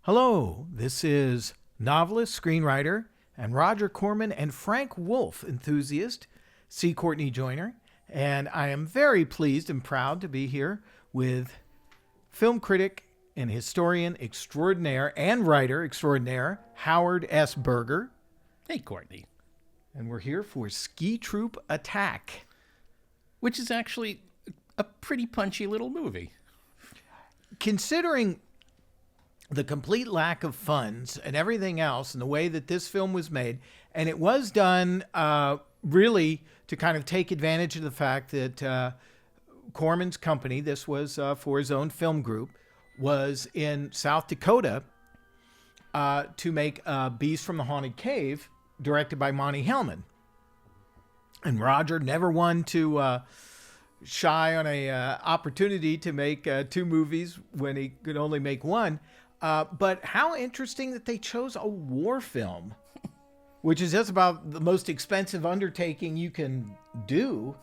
Hello, this is novelist, screenwriter, and Roger Corman and Frank Wolff enthusiast, C. Courtney Joyner, and I am very pleased and proud to be here with film critic and historian extraordinaire and writer extraordinaire, Howard S. Berger. Hey, Courtney. And we're here for Ski Troop Attack, Which is actually a pretty punchy little movie. Considering the complete lack of funds and everything else and the way that this film was made, and it was done really to kind of take advantage of the fact that Corman's company, this was for his own film group, was in South Dakota to make Beast from the Haunted Cave, directed by Monte Hellman. And Roger never won to shy on a opportunity to make two movies when he could only make one. But how interesting that they chose a war film, which is just about the most expensive undertaking you can do,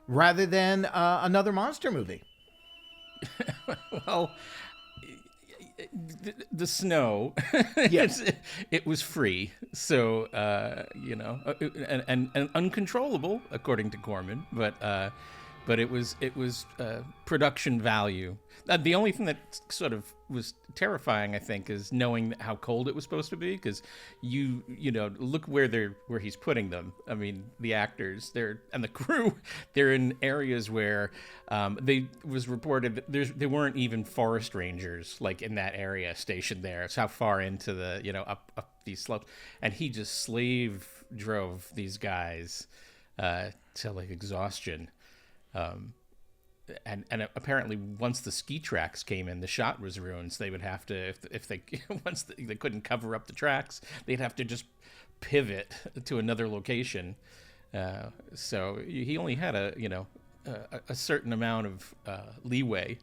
rather than another monster movie. Well, the snow, Yes. it was free, so and uncontrollable according to Corman, but it was production value. The only thing that sort of was terrifying, I think, is knowing how cold it was supposed to be, because you look where he's putting them. I mean, the actors and the crew, they're in areas where they was reported there weren't even forest rangers like in that area stationed there. It's how far into the up these slopes, and he just slave drove these guys to like exhaustion. And apparently once the ski tracks came in, the shot was ruined. So they would have to, if they once they couldn't cover up the tracks, they'd have to just pivot to another location. So he only had a certain amount of leeway.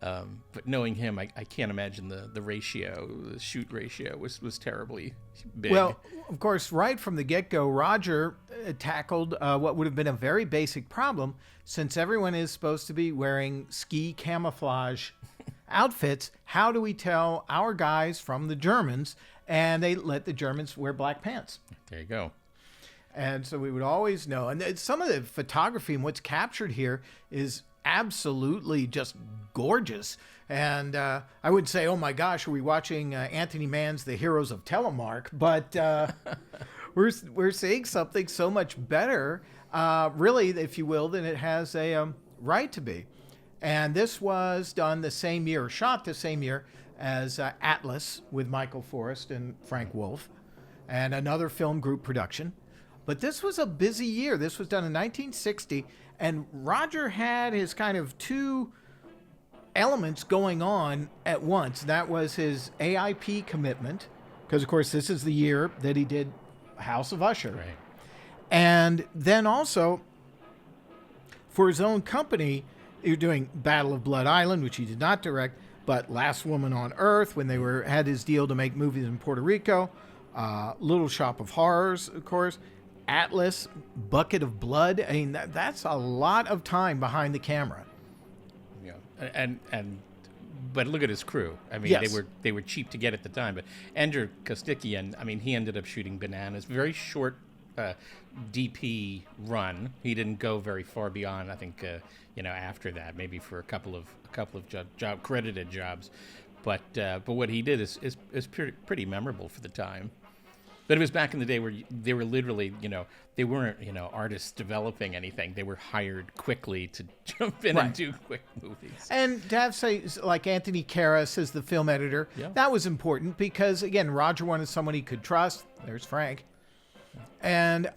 But knowing him, I can't imagine the ratio, the shoot ratio was terribly big. Well, of course, right from the get-go, Roger tackled what would have been a very basic problem, since everyone is supposed to be wearing ski camouflage outfits. How do we tell our guys from the Germans? And they let the Germans wear black pants. There you go. And so we would always know. And some of the photography and what's captured here is absolutely just gorgeous. And I wouldn't say, oh my gosh, are we watching Anthony Mann's The Heroes of Telemark? But we're seeing something so much better, really, if you will, than it has a right to be. And this was done the same year, shot the same year as Atlas with Michael Forrest and Frank Wolff, and another film group production. But this was a busy year. This was done in 1960, and Roger had his kind of two elements going on at once. That was his AIP commitment, because, of course, this is the year that he did House of Usher. Right. And then also, for his own company, he was doing Battle of Blood Island, which he did not direct, but Last Woman on Earth, when they had his deal to make movies in Puerto Rico, Little Shop of Horrors, of course, Atlas, Bucket of Blood. I mean, that's a lot of time behind the camera. Yeah, but look at his crew. I mean, Yes. they were cheap to get at the time. But Andrew Kostikian, I mean, he ended up shooting Bananas. Very short DP run. He didn't go very far beyond. I think after that, maybe for a couple of job credited jobs. But what he did is pretty memorable for the time. But it was back in the day where they were literally, they weren't, artists developing anything. They were hired quickly to jump in and do quick movies. And to have, say, like Anthony Karras as the film editor, that was important because, again, Roger wanted someone he could trust. There's Frank. And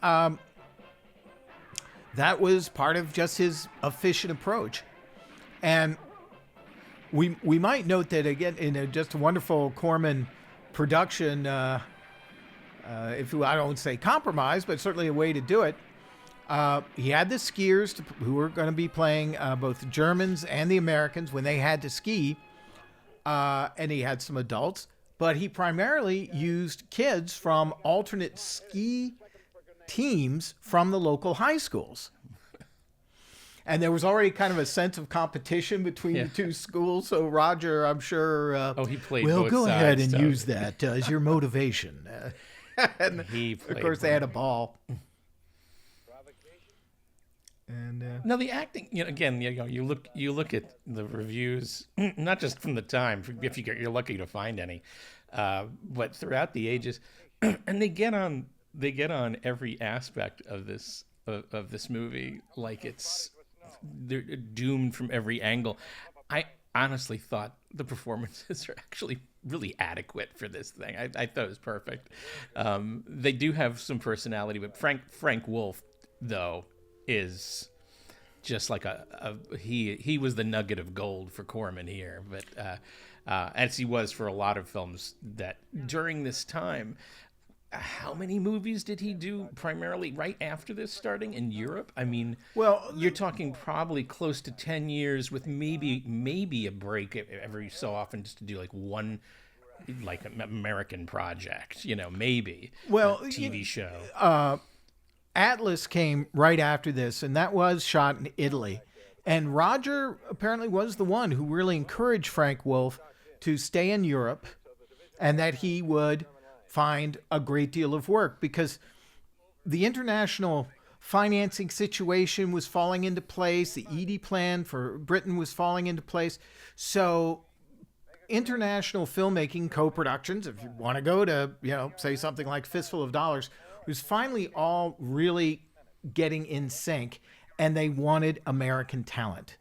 that was part of just his efficient approach. And we might note that, again, in just a wonderful Corman production, I don't say compromise, but certainly a way to do it. He had the skiers who were going to be playing both the Germans and the Americans when they had to ski, and he had some adults, but he primarily used kids from alternate ski teams from the local high schools. And there was already kind of a sense of competition between the two schools. So Roger, I'm sure, he played well, both go sides, ahead and so- use that as your motivation. And He of played course, they both. had a ball. And No, the acting. Again, you look at the reviews, not just from the time, if you're lucky to find any, but throughout the ages, and they get on every aspect of this movie like they're doomed from every angle. I honestly thought the performances are actually really adequate for this thing. I thought it was perfect. They do have some personality, but Frank Wolff, though, is just like he was the nugget of gold for Corman here, but as he was for a lot of films that during this time. How many movies did he do primarily right after this, starting in Europe? I mean, well, you're talking probably close to 10 years with maybe a break every so often just to do like one like American project, maybe well, a TV show. Atlas came right after this, and that was shot in Italy. And Roger apparently was the one who really encouraged Frank Wolff to stay in Europe, and that he would find a great deal of work because the international financing situation was falling into place. The Edie plan for Britain was falling into place. So international filmmaking co-productions, if you want to go to, say something like Fistful of Dollars, was finally all really getting in sync, and they wanted American talent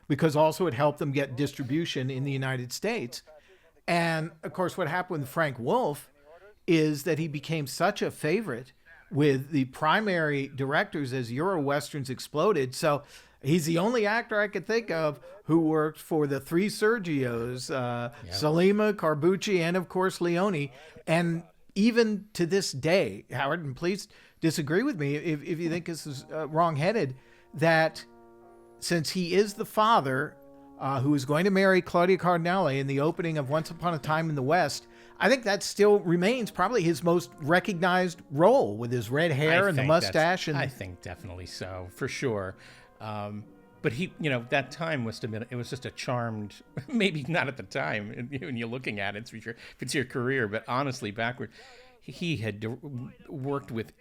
because also it helped them get distribution in the United States. And of course, what happened with Frank Wolff is that he became such a favorite with the primary directors as Euro Westerns exploded. So he's the only actor I could think of who worked for the three Sergios, Salima, Carbucci, and of course Leone. And even to this day, Howard, and please disagree with me if you think this is wrong-headed, that since he is the father who is going to marry Claudia Cardinale in the opening of Once Upon a Time in the West, I think that still remains probably his most recognized role with his red hair and the mustache. I think definitely so, for sure. But he, that time must have been, it was just a charmed, maybe not at the time when you're looking at it, if it's your career, but honestly, backward, he had worked with,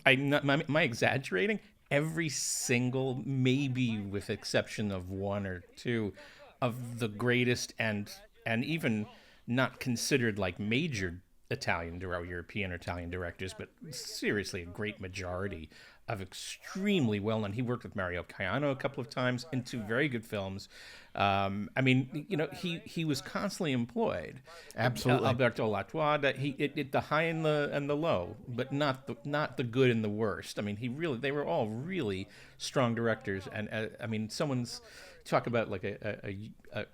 am I exaggerating? Every single, maybe with exception of one or two, of the greatest and even not considered like major European or Italian directors, but seriously a great majority of extremely well-known. He worked with Mario Caiano a couple of times in two very good films. I mean, he was constantly employed. Absolutely. Alberto Latuada, the high and the low, but not the good and the worst. I mean, they were all really strong directors. And I mean, someone's talk about like a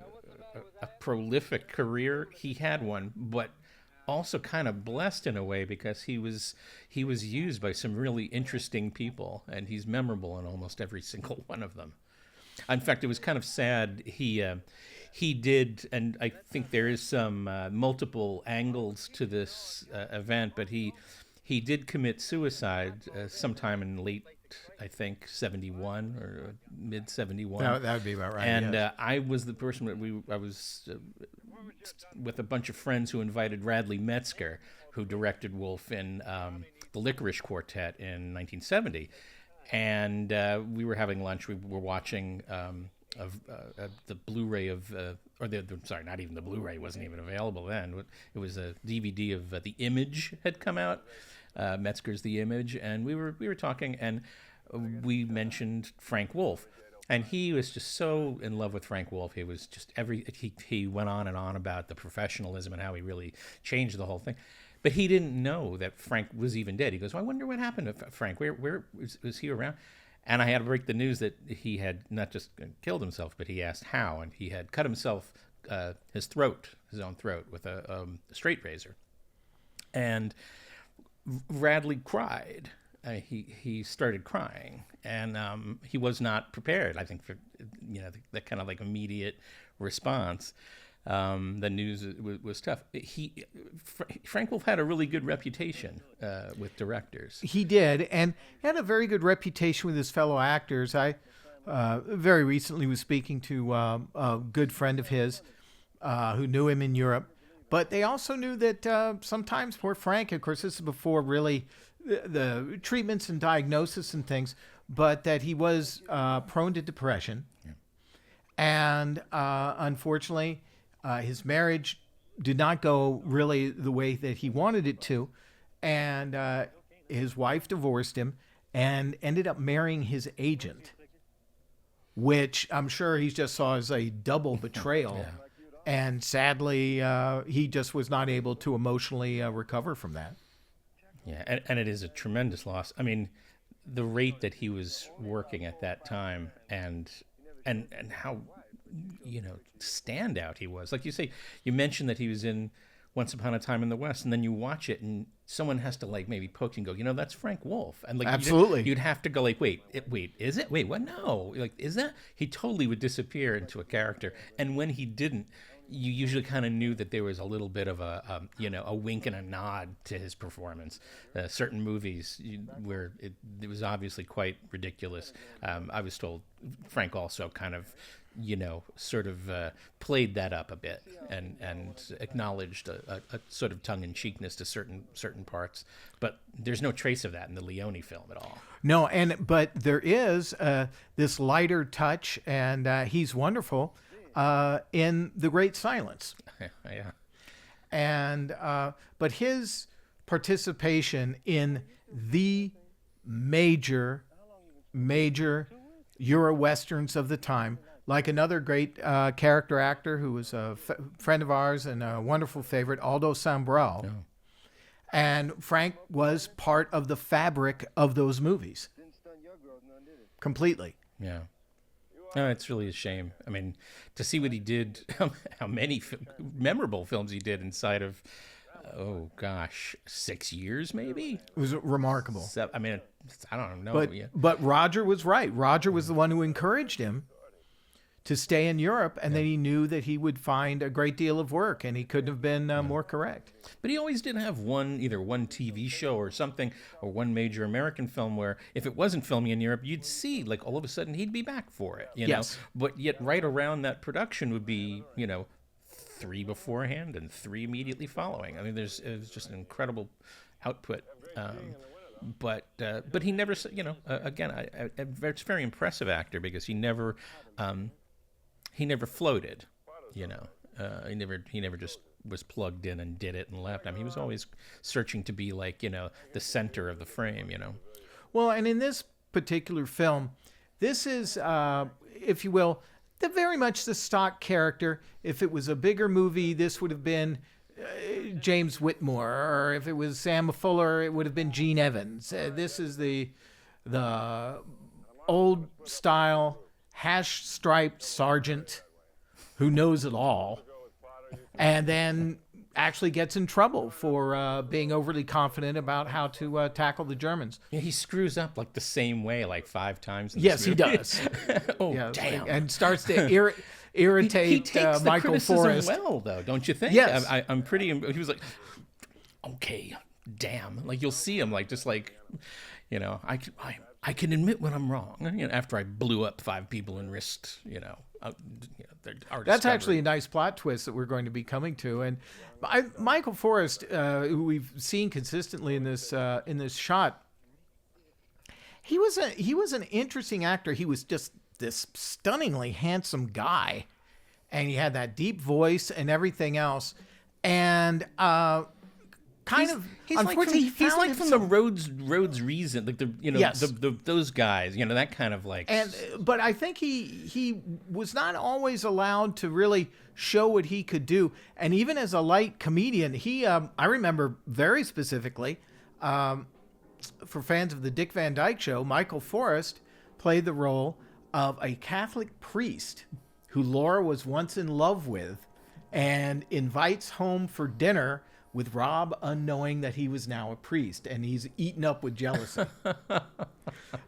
prolific career. He had one, but also kind of blessed in a way because he was used by some really interesting people, and he's memorable in almost every single one of them. In fact, it was kind of sad. He did, and I think there is some multiple angles to this event, but he did commit suicide sometime in late, I think, 71 or mid 71. That would be about right. And yes. I was the person that I was with a bunch of friends who invited Radley Metzger, who directed Wolff in The Licorice Quartet in 1970. And we were having lunch. We were watching the Blu-ray of, sorry, not even the Blu-ray wasn't even available then. It was a DVD of The Image had come out, Metzger's The Image, and we were talking, and we mentioned Frank Wolff. And he was just so in love with Frank Wolff. He was just he went on and on about the professionalism and how he really changed the whole thing. But he didn't know that Frank was even dead. He goes, well, I wonder what happened to Frank. Where was he around? And I had to break the news that he had not just killed himself, but he asked how. And he had cut himself, his own throat, with a straight razor. And Radley cried. He started crying, and he was not prepared, I think, for that kind of like immediate response. The news was tough. Frank Wolff had a really good reputation with directors. He did, and had a very good reputation with his fellow actors. I very recently was speaking to a good friend of his who knew him in Europe. But they also knew that sometimes poor Frank, of course, this is before really the treatments and diagnosis and things, but that he was prone to depression. Yeah. And unfortunately, his marriage did not go really the way that he wanted it to. And his wife divorced him and ended up marrying his agent, which I'm sure he just saw as a double betrayal. Yeah. And sadly, he just was not able to emotionally recover from that. Yeah, and it is a tremendous loss. I mean, the rate that he was working at that time and how, standout he was. Like you say, you mentioned that he was in Once Upon a Time in the West, and then you watch it and someone has to maybe poke you and go, that's Frank Wolff. And absolutely. You'd have to go wait, is it? Wait, what? No. Is that? He totally would disappear into a character. And when he didn't, you usually kind of knew that there was a little bit of a wink and a nod to his performance. Certain movies where it was obviously quite ridiculous. I was told Frank also kind of, sort of played that up a bit and acknowledged a sort of tongue-in-cheekness to certain parts. But there's no trace of that in the Leone film at all. No, but there is this lighter touch, and he's wonderful. In The Great Silence. Yeah. And but his participation in the major Euro westerns of the time, like another great character actor who was a friend of ours and a wonderful favorite, Aldo Sambrell. Oh. And Frank was part of the fabric of those movies. Completely. Yeah. No, it's really a shame. I mean, to see what he did, how many memorable films he did inside of, 6 years maybe? It was remarkable. I don't know. But Roger was right. Roger was the one who encouraged him to stay in Europe, and then he knew that he would find a great deal of work, and he couldn't have been more correct. But he always did have either one TV show or something, or one major American film where if it wasn't filming in Europe, you'd see, all of a sudden, he'd be back for it, Yes. know? But yet right around that production would be, 3 beforehand and 3 immediately following. I mean, it was just an incredible output. But he never, again, it's a very impressive actor because he never floated, He never just was plugged in and did it and left. I mean, he was always searching to be the center of the frame, Well, and in this particular film, this is, if you will, very much the stock character. If it was a bigger movie, this would have been James Whitmore, or if it was Sam Fuller, it would have been Gene Evans. This is the old style hash-striped sergeant who knows it all, and then actually gets in trouble for being overly confident about how to tackle the Germans. Yeah, he screws up the same way 5 times. Yes, he does. Damn! And starts to irritate he takes the Michael Forrest. Well, though, don't you think? Yes. I'm pretty. He was okay, damn. You'll see him I can admit when I'm wrong. After I blew up 5 people and risked, That's actually a nice plot twist that we're going to be coming to. And Michael Forrest, who we've seen consistently in this shot, he was an interesting actor. He was just this stunningly handsome guy, and he had that deep voice and everything else. And he's from the Roads Reason, yes. those guys, that kind of but I think he was not always allowed to really show what he could do. And even as a light comedian, he I remember very specifically for fans of the Dick Van Dyke Show, Michael Forrest played the role of a Catholic priest who Laura was once in love with and invites home for dinner, with Rob unknowing that he was now a priest, and he's eaten up with jealousy.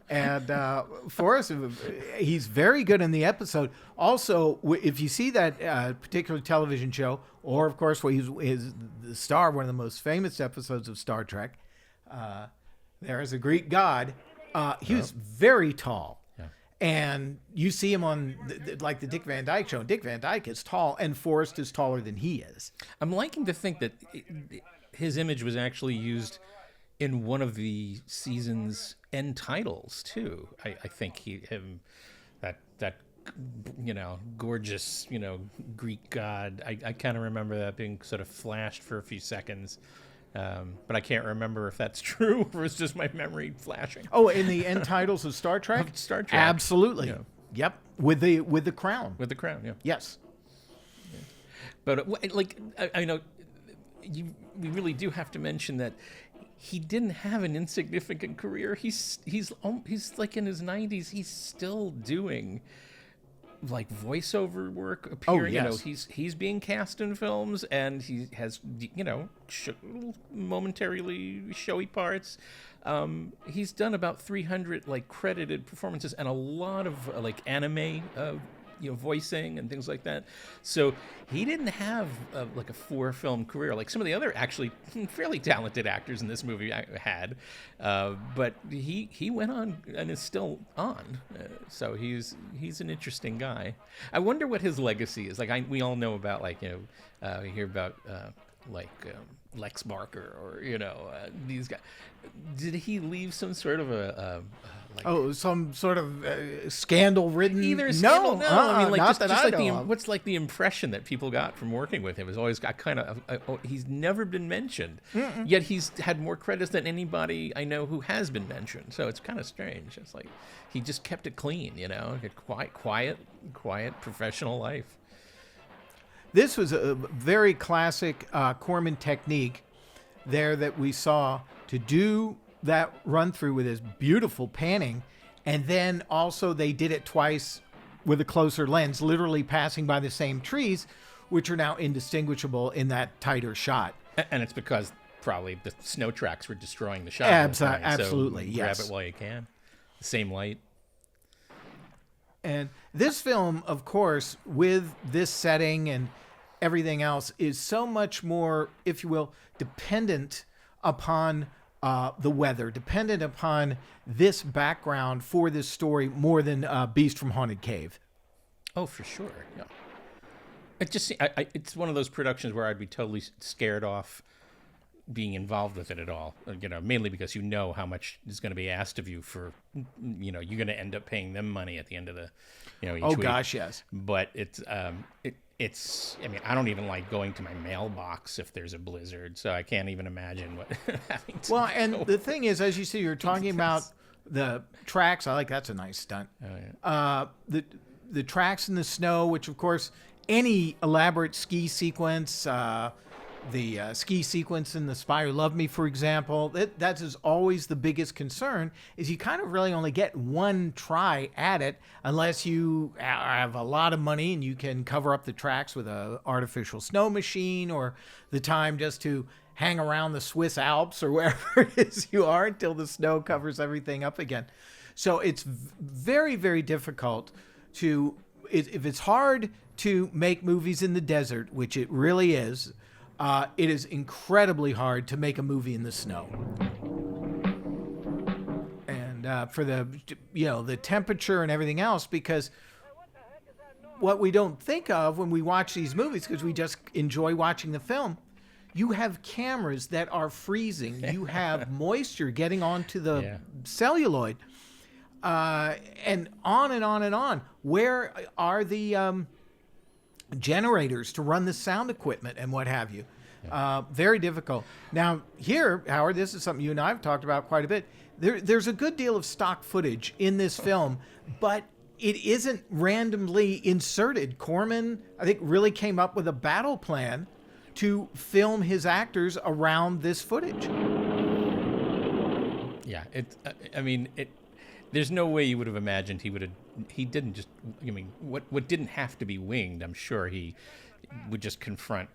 And Forrest, he's very good in the episode. Also, if you see that particular television show, or of course, where he's the star, one of the most famous episodes of Star Trek, there is a Greek god. He was very tall. Yeah. And you see him on like the Dick Van Dyke Show. Dick Van Dyke is tall, and Forrest is taller than he is. I'm liking to think that his image was actually used in one of the season's end titles too. I think that gorgeous Greek god. I kind of remember that being sort of flashed for a few seconds. But I can't remember if that's true or it's just my memory flashing. Oh, in the end titles of Star Trek? Of Star Trek. Absolutely. Yeah. Yep. With the crown. With the crown, yeah. Yes. Yeah. But like I know we really do have to mention that he didn't have an insignificant career. He's like in his 90s. He's still doing like voiceover work appearing. Oh, yes. He's being cast in films, and he has momentarily showy parts. He's done about 300 like credited performances and a lot of like anime voicing and things like that. So he didn't have like a 4-film career like some of the other actually fairly talented actors in this movie had. But he went on and is still on. So he's an interesting guy. I wonder what his legacy is. Like we all know about like we hear about Lex Barker or these guys. Did he leave some sort of some sort of scandal-ridden? Either scandal, no. I mean, like just like what's like the impression that people got from working with him is always got kind of. He's never been mentioned, yet he's had more credits than anybody I know who has been mentioned. So it's kind of strange. It's like he just kept it clean, a quiet, professional life. This was a very classic Corman technique there that we saw to do that run through with his beautiful panning, and then also they did it twice with a closer lens, literally passing by the same trees, which are now indistinguishable in that tighter shot. And it's because probably the snow tracks were destroying the shot. Absolutely, so yes. Grab it while you can. The same light. And this film, of course, with this setting and everything else, is so much more, if you will, dependent upon the weather, dependent upon this background for this story more than Beast from Haunted Cave. Oh, for sure. Yeah. It's one of those productions where I'd be totally scared off being involved with it at all. Mainly because how much is going to be asked of you for, you're going to end up paying them money at the end of the, each week. Gosh, yes. But it's I don't even like going to my mailbox if there's a blizzard, so I can't even imagine what having to. Well, and the thing is, as you see, you're talking about the tracks. That's a nice stunt. Oh, yeah. The tracks in the snow, which of course any elaborate ski sequence, the ski sequence in The Spy Who Loved Me, for example, that is always the biggest concern, is you kind of really only get one try at it unless you have a lot of money and you can cover up the tracks with an artificial snow machine, or the time just to hang around the Swiss Alps or wherever it is you are until the snow covers everything up again. So it's very, very difficult if it's hard to make movies in the desert, which it really is, it is incredibly hard to make a movie in the snow. And for the temperature and everything else, because what we don't think of when we watch these movies, because we just enjoy watching the film, you have cameras that are freezing. You have moisture getting onto the celluloid, and on and on and on. Where are the generators to run the sound equipment and what have you? Very difficult. Now here, Howard, this is something you and I have talked about quite a bit. There's a good deal of stock footage in this film, but it isn't randomly inserted. Corman, I think, really came up with a battle plan to film his actors around this footage. Yeah, there's no way you would have imagined he didn't just, what didn't have to be winged, I'm sure he would just confront,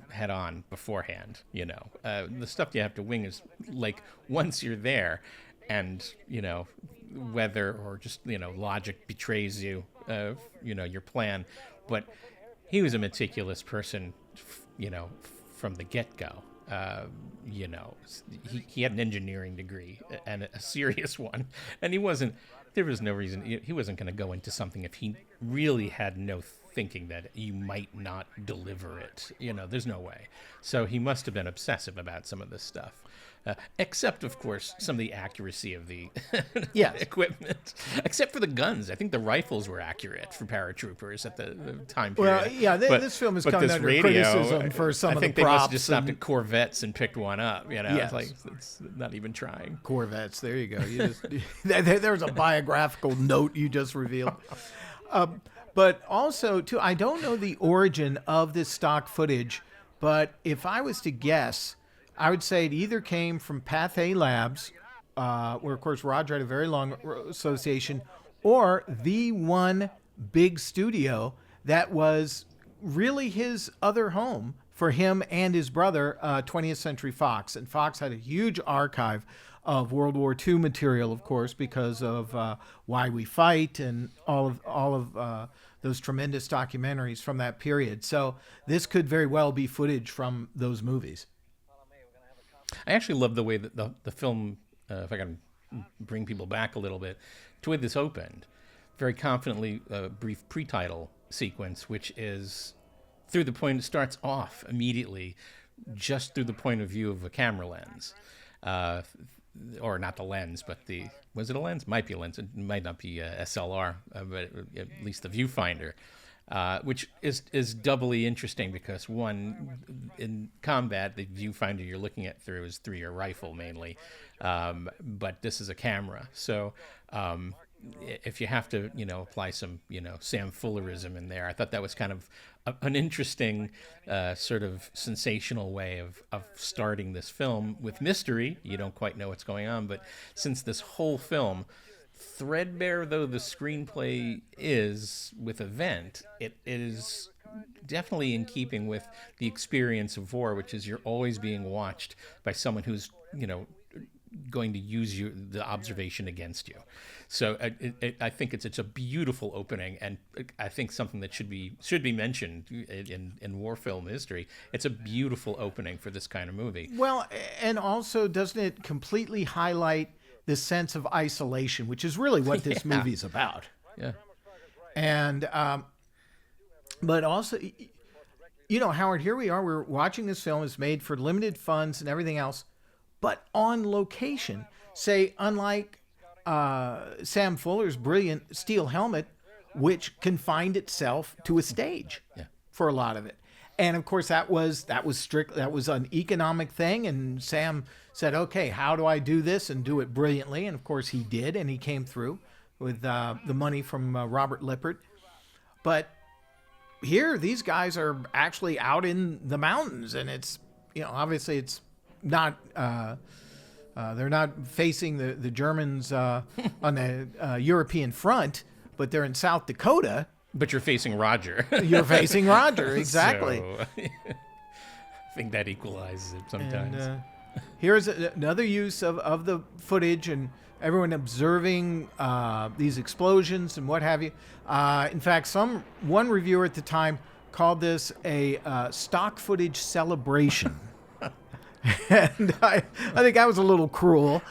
head on beforehand, the stuff you have to wing is like once you're there and, weather or just, logic betrays you, your plan. But he was a meticulous person, from the get-go. He had an engineering degree and a serious one, and he wasn't there was no reason. He wasn't going to go into something if he really had no thinking that you might not deliver it. There's no way. So he must have been obsessive about some of this stuff. Except, of course, some of the accuracy of the Yes. equipment. Except for the guns. I think the rifles were accurate for paratroopers at the time period. Well, yeah, this film has come under criticism for some of the props. I think they must have just stopped at Corvettes and picked one up. Yes. It's not even trying. Corvettes, there you go. There's a biographical note you just revealed. But also, too, I don't know the origin of this stock footage, but if I was to guess, I would say it either came from Pathé Labs, where, of course, Roger had a very long association, or the one big studio that was really his other home for him and his brother, 20th Century Fox. And Fox had a huge archive of World War II material, of course, because of Why We Fight and all of those tremendous documentaries from that period. So this could very well be footage from those movies. I actually love the way that the film, if I can bring people back a little bit, to the way this opened. Very confidently, brief pre-title sequence, which is through the point, it starts off immediately just through the point of view of a camera lens. Or not the lens, but was it a lens? Might be a lens. It might not be a SLR, but at least the viewfinder. Which is doubly interesting because, one, in combat, the viewfinder you're looking at through is through your rifle mainly, but this is a camera. So if you have to, apply some, Sam Fullerism in there, I thought that was kind of an interesting sort of sensational way of starting this film with mystery. You don't quite know what's going on, but since this whole film, threadbare though the screenplay is with event, it is definitely in keeping with the experience of war, which is you're always being watched by someone who's going to use the observation against you. So I think it's a beautiful opening, and I think something that should be mentioned in war film history. It's a beautiful opening for this kind of movie. Well, and also doesn't it completely highlight this sense of isolation, which is really what this movie's about. Yeah. And, but also, Howard, here we are, we're watching this film. It's made for limited funds and everything else, but on location. Say, unlike Sam Fuller's brilliant steel helmet, which confined itself to a stage for a lot of it. And of course, that was an economic thing. And Sam said, okay, how do I do this and do it brilliantly? And of course he did. And he came through with the money from Robert Lippert. But here, these guys are actually out in the mountains. And it's, obviously it's not, they're not facing the Germans on the European front, but they're in South Dakota. But you're facing Roger. You're facing Roger, exactly. So, I think that equalizes it sometimes. And, here's another use of the footage and everyone observing these explosions and what have you. In fact, one reviewer at the time called this a stock footage celebration. And I think that was a little cruel.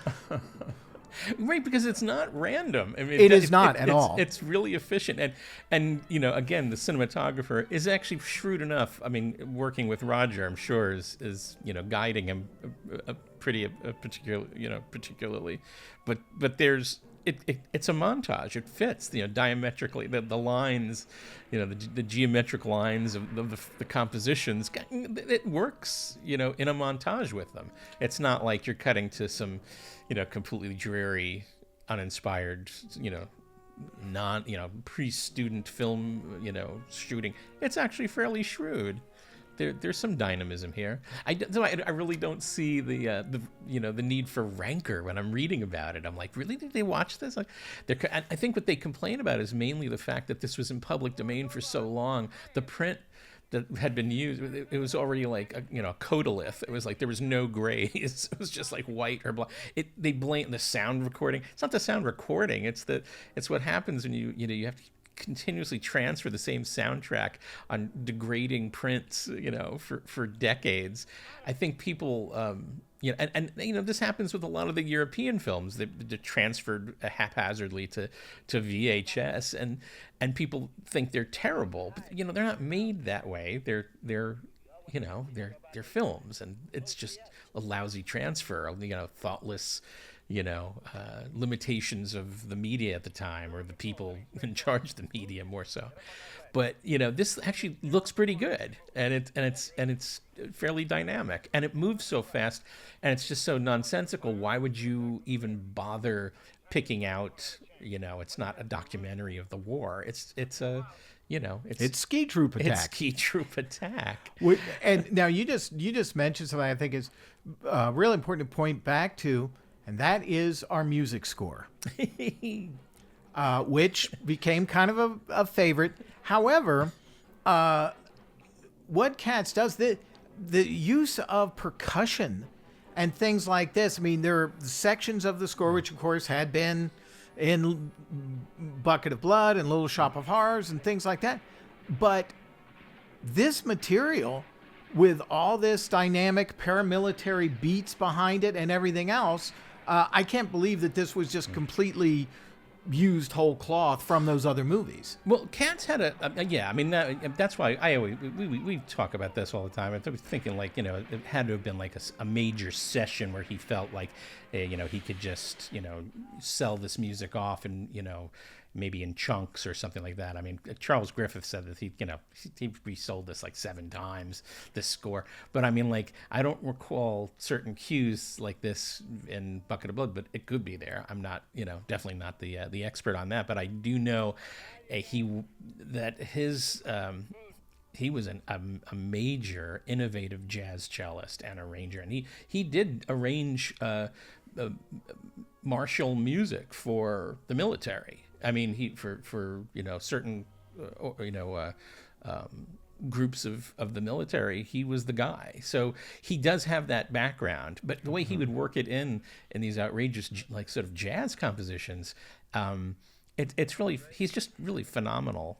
Right, because it's not random. I mean, it is not at all. It's really efficient, and again, the cinematographer is actually shrewd enough. I mean, working with Roger, I'm sure is guiding him particularly, but there's. It's a montage. It fits, diametrically. The lines, the geometric lines of the compositions. It works, in a montage with them. It's not like you're cutting to some, completely dreary, uninspired, pre-student film, shooting. It's actually fairly shrewd. There's some dynamism here. I really don't see the need for rancor when I'm reading about it. I'm like, really? Did they watch this? Like, I think what they complain about is mainly the fact that this was in public domain for so long. The print that had been used, it was already like a codolith. It was like there was no grays. It was just like white or black. They blame the sound recording. It's not the sound recording. It's what happens when you have to continuously transfer the same soundtrack on degrading prints, for decades. I think people and this happens with a lot of the European films. They're transferred haphazardly to VHS, and people think they're terrible, but they're not made that way. They're films, and it's just a lousy transfer. Thoughtless, limitations of the media at the time, or the people in charge of the media more so. But this actually looks pretty good, and it's fairly dynamic, and it moves so fast, and it's just so nonsensical. Why would you even bother picking out? It's not a documentary of the war. It's Ski Troop Attack. It's Ski Troop Attack. And now you just mentioned something I think is really important to point back to, and that is our music score, which became kind of a favorite. However, what Cats does, the use of percussion and things like this. I mean, there are sections of the score which, of course, had been in Bucket of Blood and Little Shop of Horrors and things like that. But this material, with all this dynamic paramilitary beats behind it and everything else, I can't believe that this was just completely used whole cloth from those other movies. Well, Cats had that's why we talk about this all the time. I was thinking it had to have been like a major session where he felt like he could just sell this music off and maybe in chunks or something like that. I mean, Charles Griffith said that he resold this like 7 times, this score. But I mean, I don't recall certain cues like this in Bucket of Blood, but it could be there. I'm not, definitely not the expert on that. But I do know he was a major innovative jazz cellist and arranger, and he did arrange martial music for the military. I mean, he for certain groups of the military, he was the guy. So he does have that background. But the way he would work it in these outrageous sort of jazz compositions, he's just really phenomenal.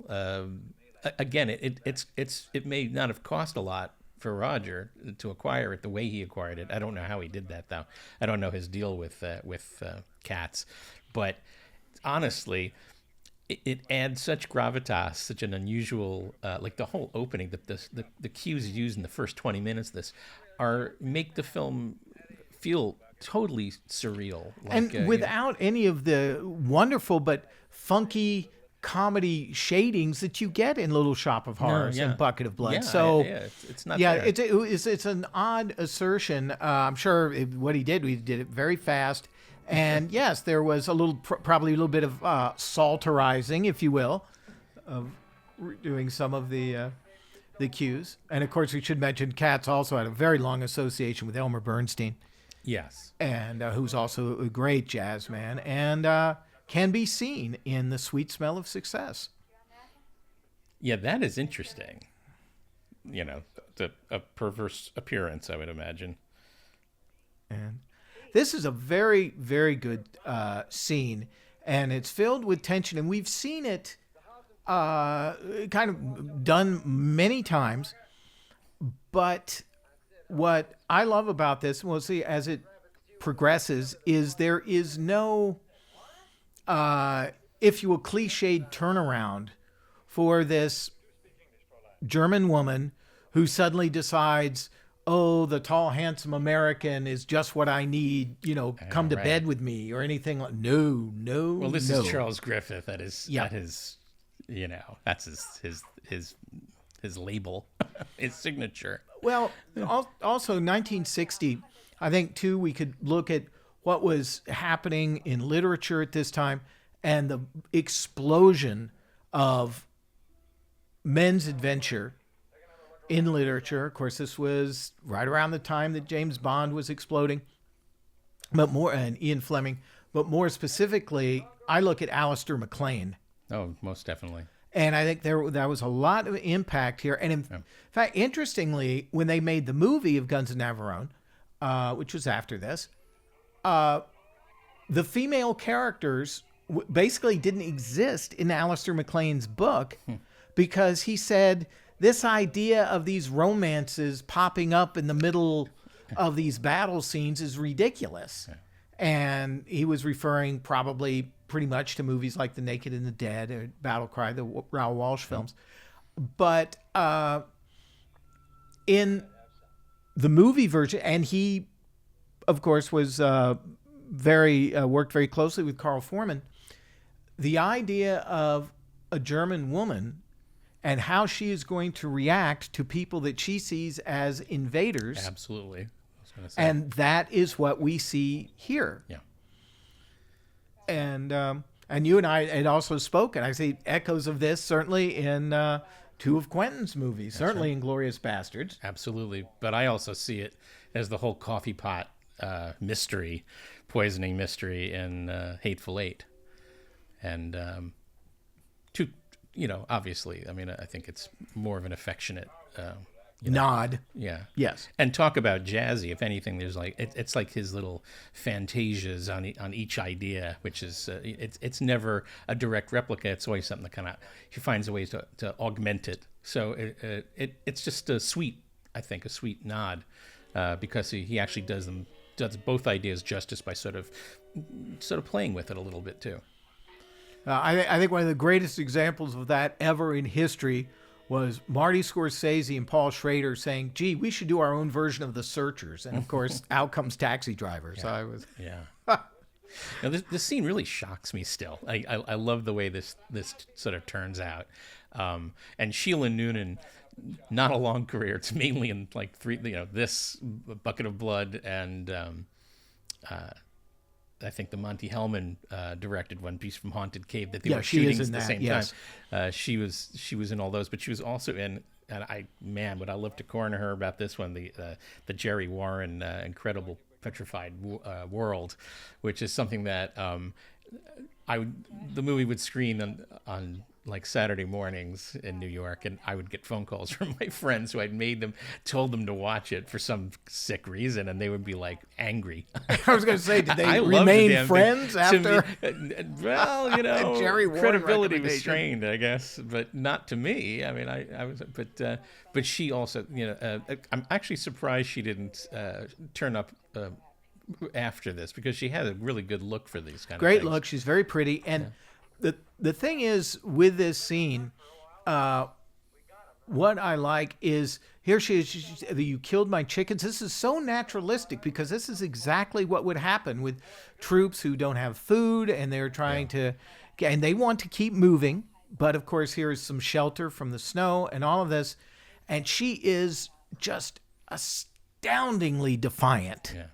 Again, it may not have cost a lot for Roger to acquire it the way he acquired it. I don't know how he did that, though. I don't know his deal with Cats, but honestly, it adds such gravitas, such an unusual, the whole opening, the cues used in the first 20 minutes of this make the film feel totally surreal. And without any of the wonderful but funky comedy shadings that you get in Little Shop of Horrors and Bucket of Blood. It's not there. It's an odd assertion. I'm sure what he did it very fast. And yes, there was probably a little bit of salterizing, if you will, of doing some of the cues. And of course, we should mention Cats also had a very long association with Elmer Bernstein. Yes, and who's also a great jazz man, and can be seen in The Sweet Smell of Success. Yeah, that is interesting. A perverse appearance, I would imagine. And this is a very, very good scene, and it's filled with tension, and we've seen it kind of done many times. But what I love about this, we'll see as it progresses, is there is no, if you will, cliched turnaround for this German woman who suddenly decides, oh, the tall, handsome American is just what I need, come to bed with me or anything like. No. Well, this is Charles Griffith. That is that's his label, his signature. Well, also 1960, I think too, we could look at what was happening in literature at this time and the explosion of men's adventure in literature. Of course, this was right around the time that James Bond was exploding, and Ian Fleming. But more specifically, I look at Alistair MacLean. Oh, most definitely. And I think there was a lot of impact here. And in fact, interestingly, when they made the movie of Guns of Navarone, which was after this, the female characters basically didn't exist in Alistair MacLean's book because he said this idea of these romances popping up in the middle of these battle scenes is ridiculous. Yeah. And he was referring probably pretty much to movies like The Naked and the Dead or Battle Cry, the Raoul Walsh films. But in the movie version, and he, of course, was worked very closely with Carl Foreman, the idea of a German woman and how she is going to react to people that she sees as invaders. Absolutely. I was gonna say. And that is what we see here. Yeah. And you and I had also spoken. I see echoes of this certainly in two of Quentin's movies, certainly in Glorious Bastards. Absolutely. But I also see it as the whole coffee pot mystery, poisoning mystery in Hateful Eight. And obviously, I mean, I think it's more of an affectionate nod. Yeah. Yes. And talk about jazzy. If anything, there's like it's like his little fantasias on each idea, which is it's never a direct replica. It's always something that kind of he finds a way to augment it. So it's just a sweet nod because he actually does both ideas justice by sort of playing with it a little bit too. I think one of the greatest examples of that ever in history was Marty Scorsese and Paul Schrader saying, "Gee, we should do our own version of The Searchers." And of course, out comes Taxi Driver. So I was, Now, this scene really shocks me still. I love the way this sort of turns out. And Sheila Noonan, not a long career. It's mainly in like this Bucket of Blood and I think the Monty Hellman directed one, Piece from Haunted Cave, that they were shooting at the same time. She was in all those, but she was also in, and would I love to corner her about this one, the Jerry Warren Incredible Petrified World, which is something that the movie would screen on like Saturday mornings in New York, and I would get phone calls from my friends who I'd told them to watch it for some sick reason, and they would be like angry. I was going to say, did they remain friends after? Well, Jerry Warren credibility was strained, I guess, but not to me. I mean, I was, but she also, I'm actually surprised she didn't turn up after this, because she had a really good look for these kind of things. Great look. She's very pretty. And the thing is with this scene, what I like is here she is, you killed my chickens. This is so naturalistic because this is exactly what would happen with troops who don't have food and they're trying to, and they want to keep moving. But of course, here is some shelter from the snow and all of this. And she is just astoundingly defiant. Yeah.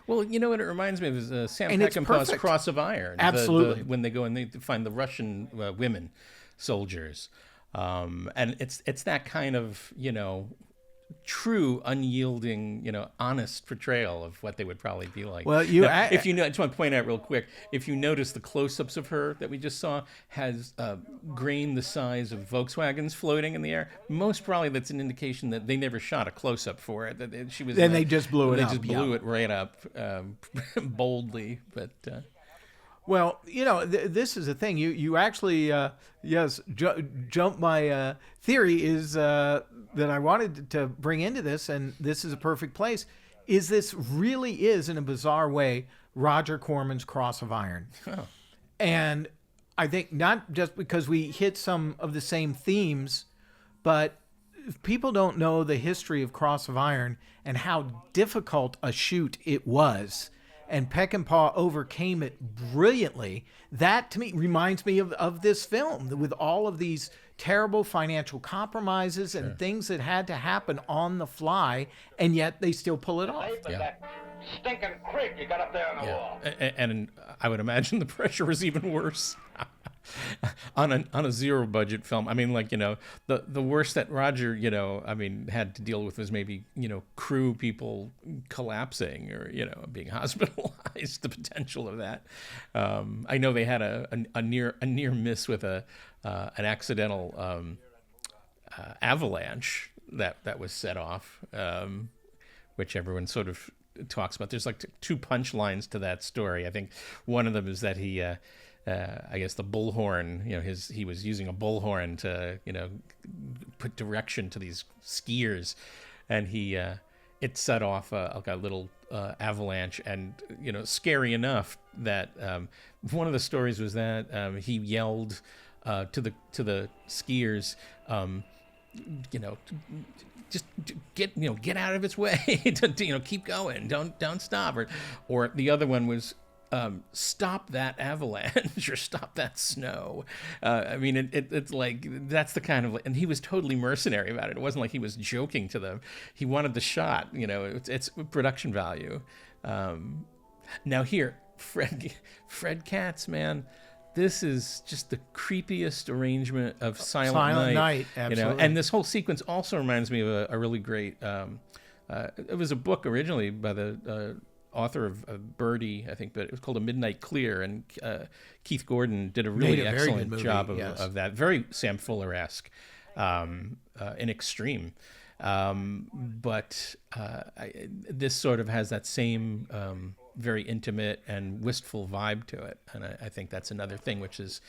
Well, you know what it reminds me of is Sam Peckinpah's Cross of Iron. Absolutely. When they go and they find the Russian women soldiers. And it's that kind of, true, unyielding, honest portrayal of what they would probably be like. Well, I just want to point out real quick, if you notice the close-ups of her that we just saw has grain the size of Volkswagens floating in the air. Most probably that's an indication that they never shot a close-up for it. That she was. Then they just blew it up. They just blew it right up boldly, but. Well, this is the thing. You actually, jump my theory is that I wanted to bring into this, and this is a perfect place, is this really is, in a bizarre way, Roger Corman's Cross of Iron. Oh. And I think not just because we hit some of the same themes, but if people don't know the history of Cross of Iron and how difficult a shoot it was, and Peckinpah overcame it brilliantly. That, to me, reminds me of this film, with all of these terrible financial compromises and things that had to happen on the fly, and yet they still pull it off. Yeah. That stinking creek you got up there on the wall. And I would imagine the pressure was even worse. on a zero budget film. I mean, the worst that Roger, had to deal with was maybe, crew people collapsing or, being hospitalized, the potential of that. I know they had a near miss with an accidental avalanche that was set off, which everyone sort of talks about. There's like two punchlines to that story. I think one of them is that he, I guess the bullhorn, he was using a bullhorn to, put direction to these skiers, and he it set off like a little avalanche, and scary enough that one of the stories was that he yelled to the skiers, just get out of its way, keep going, don't stop, or the other one was stop that avalanche or stop that snow. I mean, it's like, that's the kind of, and he was totally mercenary about it. It wasn't like he was joking to them. He wanted the shot, it's production value. Now here, Fred Katz, man, this is just the creepiest arrangement of Silent Night. Absolutely. And this whole sequence also reminds me of a really great, it was a book originally by the author of Birdie, I think, but it was called A Midnight Clear, and Keith Gordon did a really excellent job of that. Very Sam Fuller-esque in extreme. But this sort of has that same very intimate and wistful vibe to it. And I think that's another thing, which is,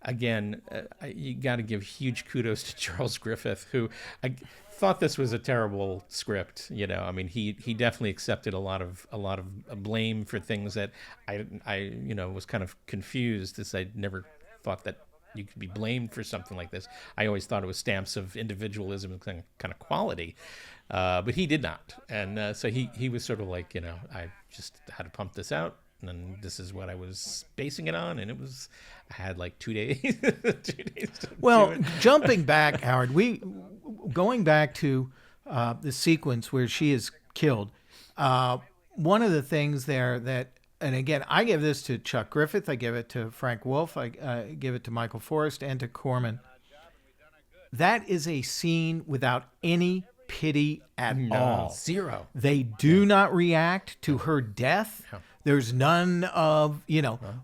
again, you got to give huge kudos to Charles Griffith, who I thought this was a terrible script. I mean, he definitely accepted a lot of blame for things that I was kind of confused, as I never thought that you could be blamed for something like this. I always thought it was stamps of individualism and kind of quality, but he did not. And so he was sort of like, I just had to pump this out, and this is what I was basing it on, and I had like 2 days. 2 days to do it. Jumping back, Howard, going back to the sequence where she is killed. One of the things there that, and again, I give this to Chuck Griffith, I give it to Frank Wolff, I give it to Michael Forrest and to Corman. That is a scene without any pity at all. Zero. They do not react to her death. No. There's none of,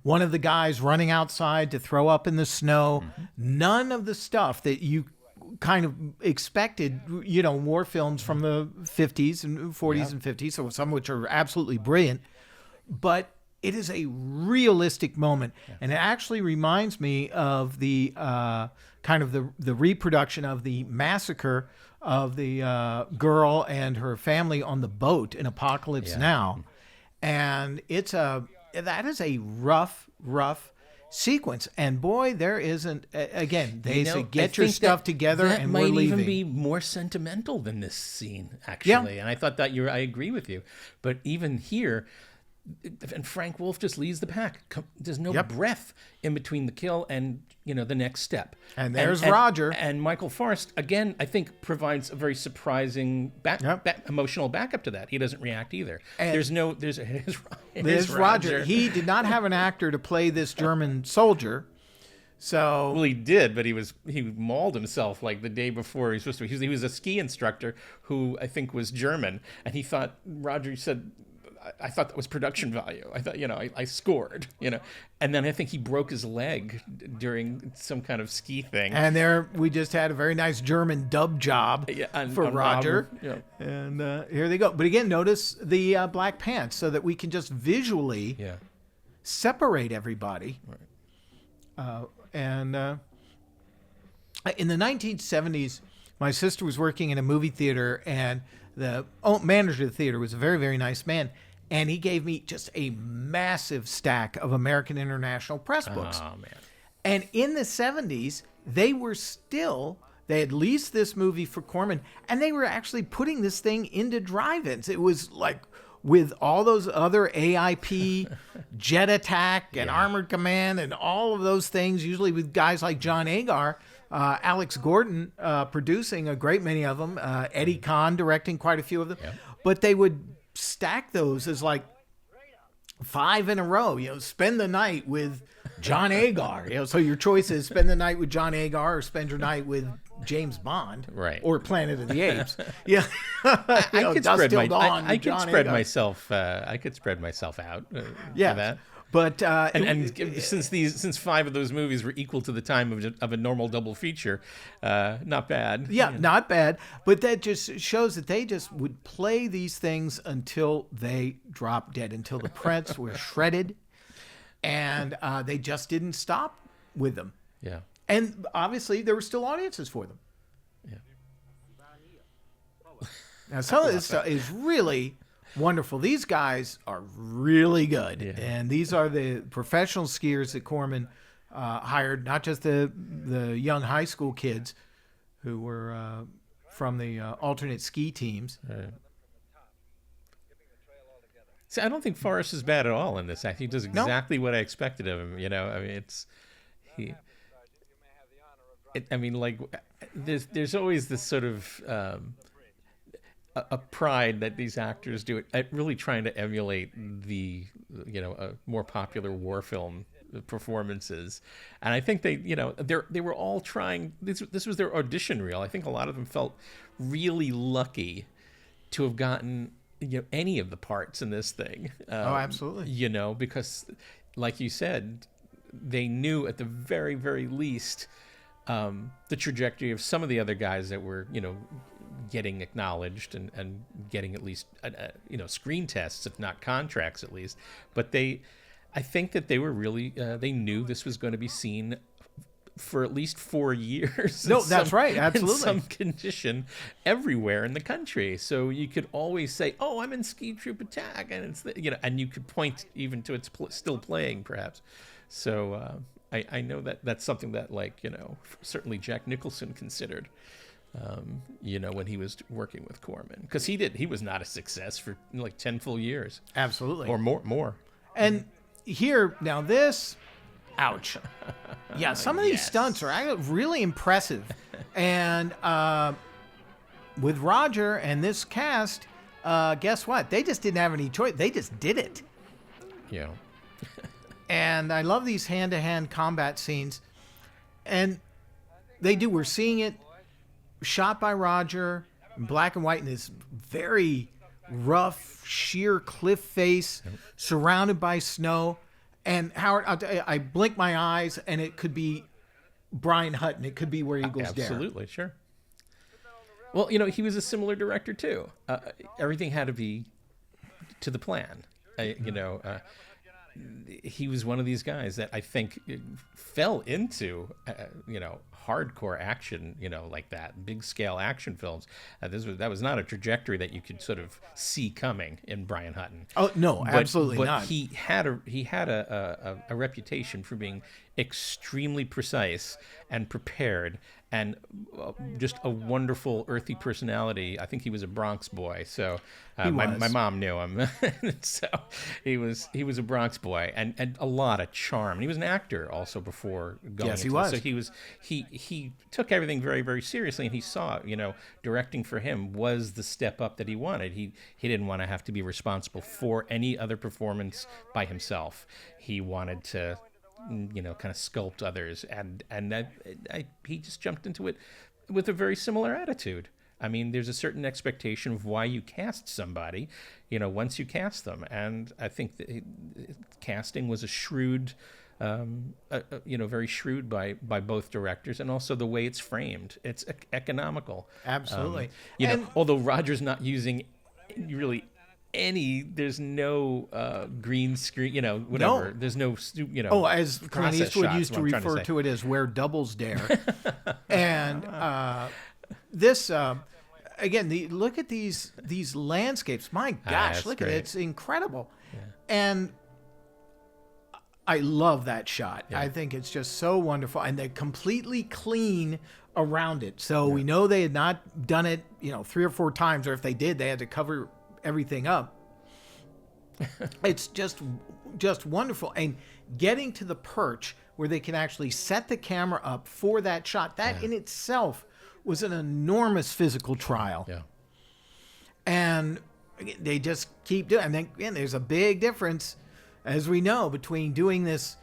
one of the guys running outside to throw up in the snow. Mm-hmm. None of the stuff that you kind of expected, war films from the 50s and 40s and 50s, so some of which are absolutely brilliant. But it is a realistic moment. Yeah. And it actually reminds me of the kind of the reproduction of the massacre of the girl and her family on the boat in Apocalypse Now. And that is a rough sequence. And boy, there isn't, again, they say, get your stuff together and we're leaving. That might even be more sentimental than this scene, actually. Yeah. And I thought that I agree with you. But even here, and Frank Wolff just leads the pack. There's no breath in between the kill and the next step. And there's Roger. And Michael Forrest, again, I think provides a very surprising emotional backup to that. He doesn't react either. And there's Roger. He did not have an actor to play this German soldier. So he did, but he mauled himself like the day before he was supposed to. He was a ski instructor who I think was German, and he thought Roger said, I thought that was production value. I thought, I scored, and then I think he broke his leg during some kind of ski thing. And there, we just had a very nice German dub job for Roger. Robert, And here they go. But again, notice the black pants so that we can just visually separate everybody. Right. In the 1970s, my sister was working in a movie theater, and the manager of the theater was a very, very nice man. And he gave me just a massive stack of American International Press books. Oh, man. And in the 70s, they had leased this movie for Corman, and they were actually putting this thing into drive-ins. It was like with all those other AIP, Jet Attack, and Armored Command, and all of those things, usually with guys like John Agar, Alex Gordon producing a great many of them, Eddie Kahn directing quite a few of them. Yep. But they would stack those as like 5 in a row, spend the night with John Agar. So your choice is spend the night with John Agar or spend your night with James Bond, right? Or Planet of the Apes. I could spread myself out for that. But since 5 of those movies were equal to the time of a normal double feature, not bad. Yeah, not bad. But that just shows that they just would play these things until they dropped dead, until the prints were shredded, and they just didn't stop with them. Yeah. And obviously, there were still audiences for them. Yeah. Now, some of this stuff is really wonderful. These guys are really good. Yeah. And these are the professional skiers that Corman hired, not just the young high school kids who were from the alternate ski teams. Right. See, I don't think Forrest is bad at all in this act. He does exactly what I expected of him. I mean, there's always this sort of a pride that these actors do at really trying to emulate the more popular war film performances, and I think they were all trying. This was their audition reel. I think a lot of them felt really lucky to have gotten any of the parts in this thing. Absolutely. Because, like you said, they knew at the very, very least the trajectory of some of the other guys that were getting acknowledged and getting at least screen tests, if not contracts at least. But I think that they were really they knew this was going to be seen for at least 4 years. No, that's right. Absolutely. In some condition everywhere in the country. So you could always say, "Oh, I'm in Ski Troop Attack," and it's and you could point even to it's still playing, perhaps. So I know that's something that certainly Jack Nicholson considered. When he was working with Corman, because he was not a success for 10 full years. Absolutely. Or more. And here, now this, ouch. Yeah, some of these stunts are really impressive. And with Roger and this cast, guess what? They just didn't have any choice. They just did it. Yeah. And I love these hand-to-hand combat scenes. And we're seeing it shot by Roger in black and white in this very rough, sheer cliff face, surrounded by snow. And Howard, I blink my eyes, and it could be Brian Hutton. It could be Where Eagles Dare. Absolutely, sure. Well, he was a similar director too. Everything had to be to the plan. He was one of these guys that I think fell into, hardcore action, like that, big scale action films. That was not a trajectory that you could sort of see coming in Brian Hutton. Oh no, absolutely but not. He had a reputation for being extremely precise and prepared, and just a wonderful earthy personality. I think he was a Bronx boy, so my mom knew him. So he was a Bronx boy, and a lot of charm. And he was an actor also before going. Yes, he into was. So he took everything very, very seriously, and he saw directing for him was the step up that he wanted. He didn't want to have to be responsible for any other performance by himself. He wanted to kind of sculpt others, and he just jumped into it with a very similar attitude. I mean, there's a certain expectation of why you cast somebody, once you cast them, and I think that casting was a shrewd, very shrewd by both directors, and also the way it's framed. It's economical. Absolutely. Although Roger's not using really there's no green screen, whatever. No. There's no, as Clint Eastwood used to refer to it as where doubles dare. And this, again, look at these landscapes. My gosh, look at it. It's incredible. Yeah. And I love that shot. Yeah. I think it's just so wonderful. And they're completely clean around it. So we know they had not done it, 3 or 4 times, or if they did, they had to cover everything up. It's just wonderful. And getting to the perch where they can actually set the camera up for that shot, that in itself was an enormous physical trial. Yeah. And they just keep doing it. And then again, there's a big difference, as we know, between doing this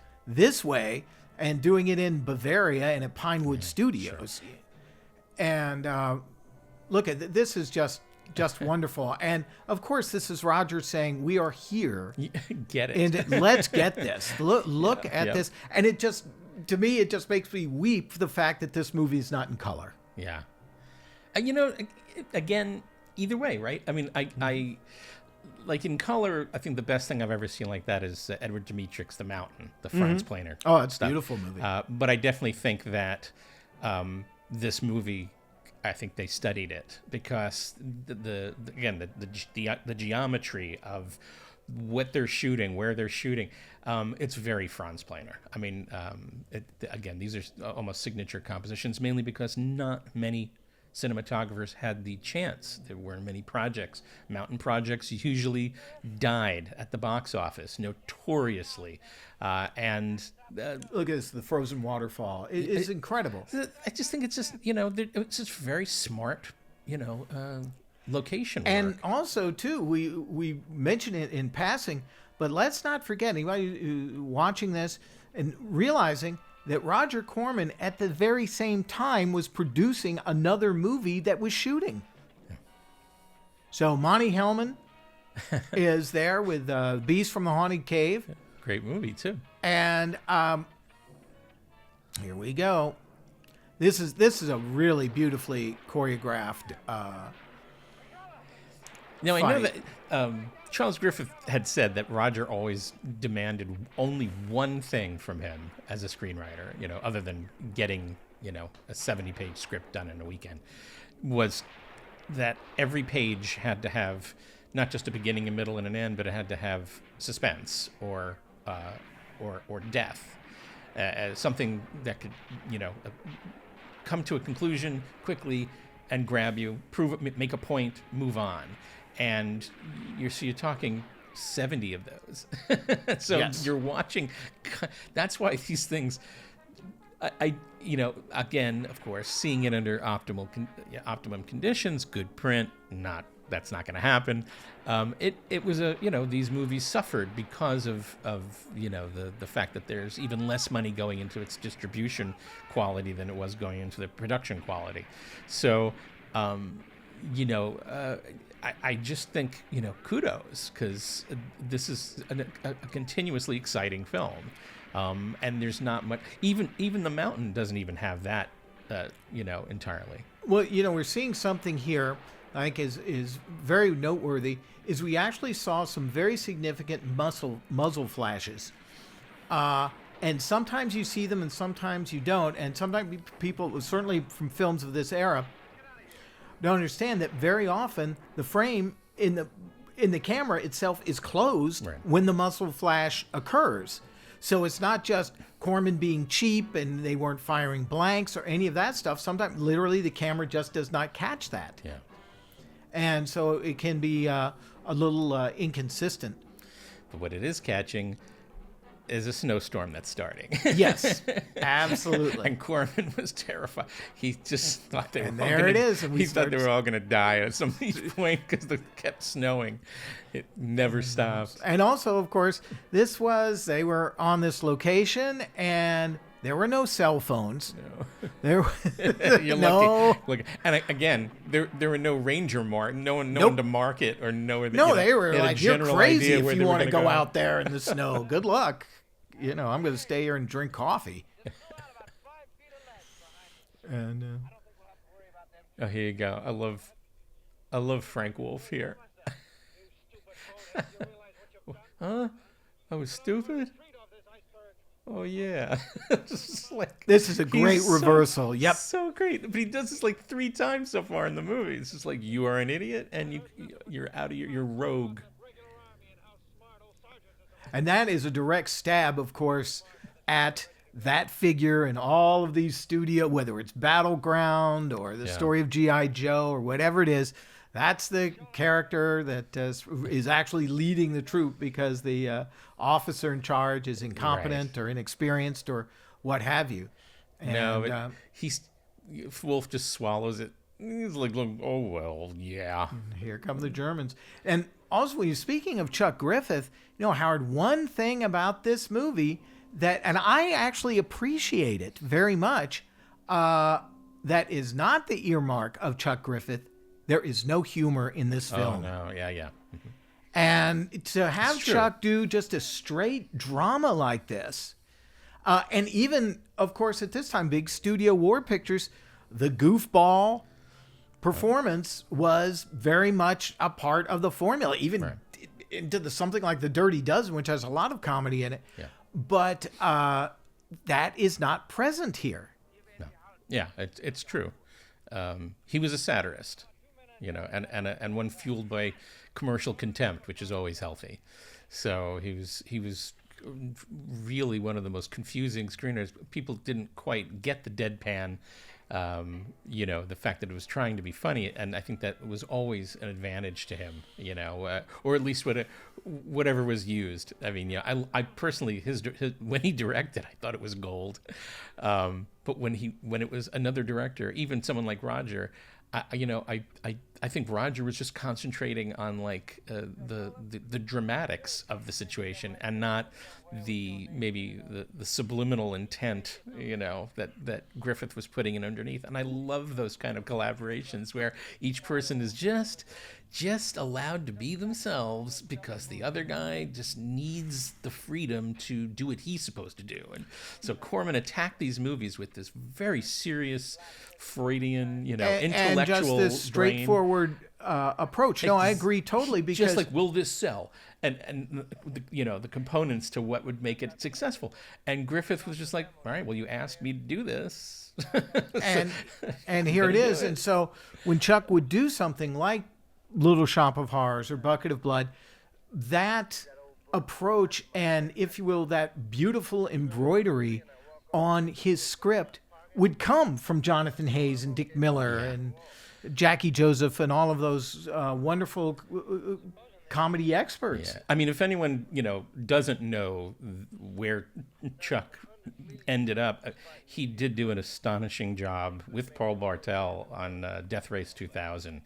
way and doing it in Bavaria and at Pinewood Studios. Sure. And look at this is just wonderful. And of course, this is Roger saying, we are here. Get it. And let's get this. Look at this. And it just, to me, it just makes me weep for the fact that this movie is not in color. Yeah. Again, either way, right? I mean, I like in color, I think the best thing I've ever seen like that is Edward Dmytryk's The Mountain, the Franz Planer. Oh, it's a beautiful movie. But I definitely think that this movie I think they studied it because the geometry of what they're shooting, where they're shooting, it's very Franz Planer. I mean, these are almost signature compositions, mainly because not many cinematographers had the chance. There weren't many projects. Mountain projects usually died at the box office, notoriously. Look at this, the frozen waterfall. It's incredible. I just think it's just, it's just very smart, location work. And also, too, we mention it in passing, but let's not forget, anybody watching this and realizing that Roger Corman at the very same time was producing another movie that was shooting. Yeah. So Monty Hellman is there with Beast from the Haunted Cave. Great movie, too. And here we go. This is a really beautifully choreographed Now, I fight. know that Charles Griffith had said that Roger always demanded only one thing from him as a screenwriter, other than getting, a 70-page script done in a weekend, was that every page had to have not just a beginning, a middle, and an end, but it had to have suspense or death, something that could, come to a conclusion quickly and grab you, prove it, make a point, move on. And you're talking 70 of those. So yes. You're watching. That's why these things, again, of course, seeing it under optimum conditions, good print, that's not going to happen. It was these movies suffered because of the fact that there's even less money going into its distribution quality than it was going into the production quality. So, I just think, kudos, because this is a continuously exciting film. And there's not much, even The Mountain doesn't even have that, entirely. Well, we're seeing something here I think is very noteworthy, is we actually saw some very significant muzzle flashes. And sometimes you see them and sometimes you don't. And sometimes people, certainly from films of this era, don't understand that very often the frame in the camera itself is closed right. when the muzzle flash occurs. So it's not just Corman being cheap and they weren't firing blanks or any of that stuff. Sometimes literally the camera just does not catch that. Yeah. And so it can be a little inconsistent. But what it is catching is a snowstorm that's starting. Yes, absolutely. And Corman was terrified. He just thought they were And all there gonna, it is. And he thought they were all going to die at some point because it kept snowing. It never stopped. And also, of course, they were on this location and there were no cell phones. No. There You're no. lucky. Look, and again, there were no ranger no one to mark it or know where. They were like, you're crazy if you want to go out out there in the snow. Good luck. I'm going to stay here and drink coffee. And oh, here you go. I love Frank Wolff here. Huh? I was stupid? Oh, yeah. this is a great reversal. Yep. So great. But he does this like 3 times so far in the movie. It's just like, you are an idiot and you're out of you're rogue. And that is a direct stab, of course, at that figure in all of these studio, whether it's Battleground or the story of G.I. Joe or whatever it is. That's the character that is actually leading the troop because the officer in charge is incompetent or inexperienced or what have you. And, no, but Wolff just swallows it. He's like, oh, well, yeah. Here come the Germans. And also, when you're speaking of Chuck Griffith, Howard, one thing about this movie and I actually appreciate it very much, that is not the earmark of Chuck Griffith. There is no humor in this film. Oh, no. Yeah. Mm-hmm. And to have Chuck do just a straight drama like this, and even, of course, at this time, big studio war pictures, the goofball performance was very much a part of the formula, even into something like The Dirty Dozen, which has a lot of comedy in it. Yeah. But that is not present here. No. Yeah, it's true. He was a satirist, and one fueled by commercial contempt, which is always healthy. So he was really one of the most confusing screeners. People didn't quite get the deadpan, the fact that it was trying to be funny, and I think that was always an advantage to him, or at least whatever was used. I mean, I personally, his when he directed, I thought it was gold, but when it was another director, even someone like Roger, I think Roger was just concentrating on like the dramatics of the situation and not the subliminal intent, that Griffith was putting in underneath. And I love those kind of collaborations where each person is just allowed to be themselves because the other guy just needs the freedom to do what he's supposed to do. And so Corman attacked these movies with this very serious Freudian, intellectual and just this straightforward approach. No, I agree totally, because just like, will this sell? And the components to what would make it successful. And Griffith was just like, all right, well, you asked me to do this. and here it is. And so when Chuck would do something like Little Shop of Horrors or Bucket of Blood, that approach and, if you will, that beautiful embroidery on his script would come from Jonathan Hayes and Dick Miller and Jackie Joseph and all of those wonderful comedy experts. Yeah. I mean, if anyone, doesn't know where Chuck ended up, he did do an astonishing job with Paul Bartel on Death Race 2000.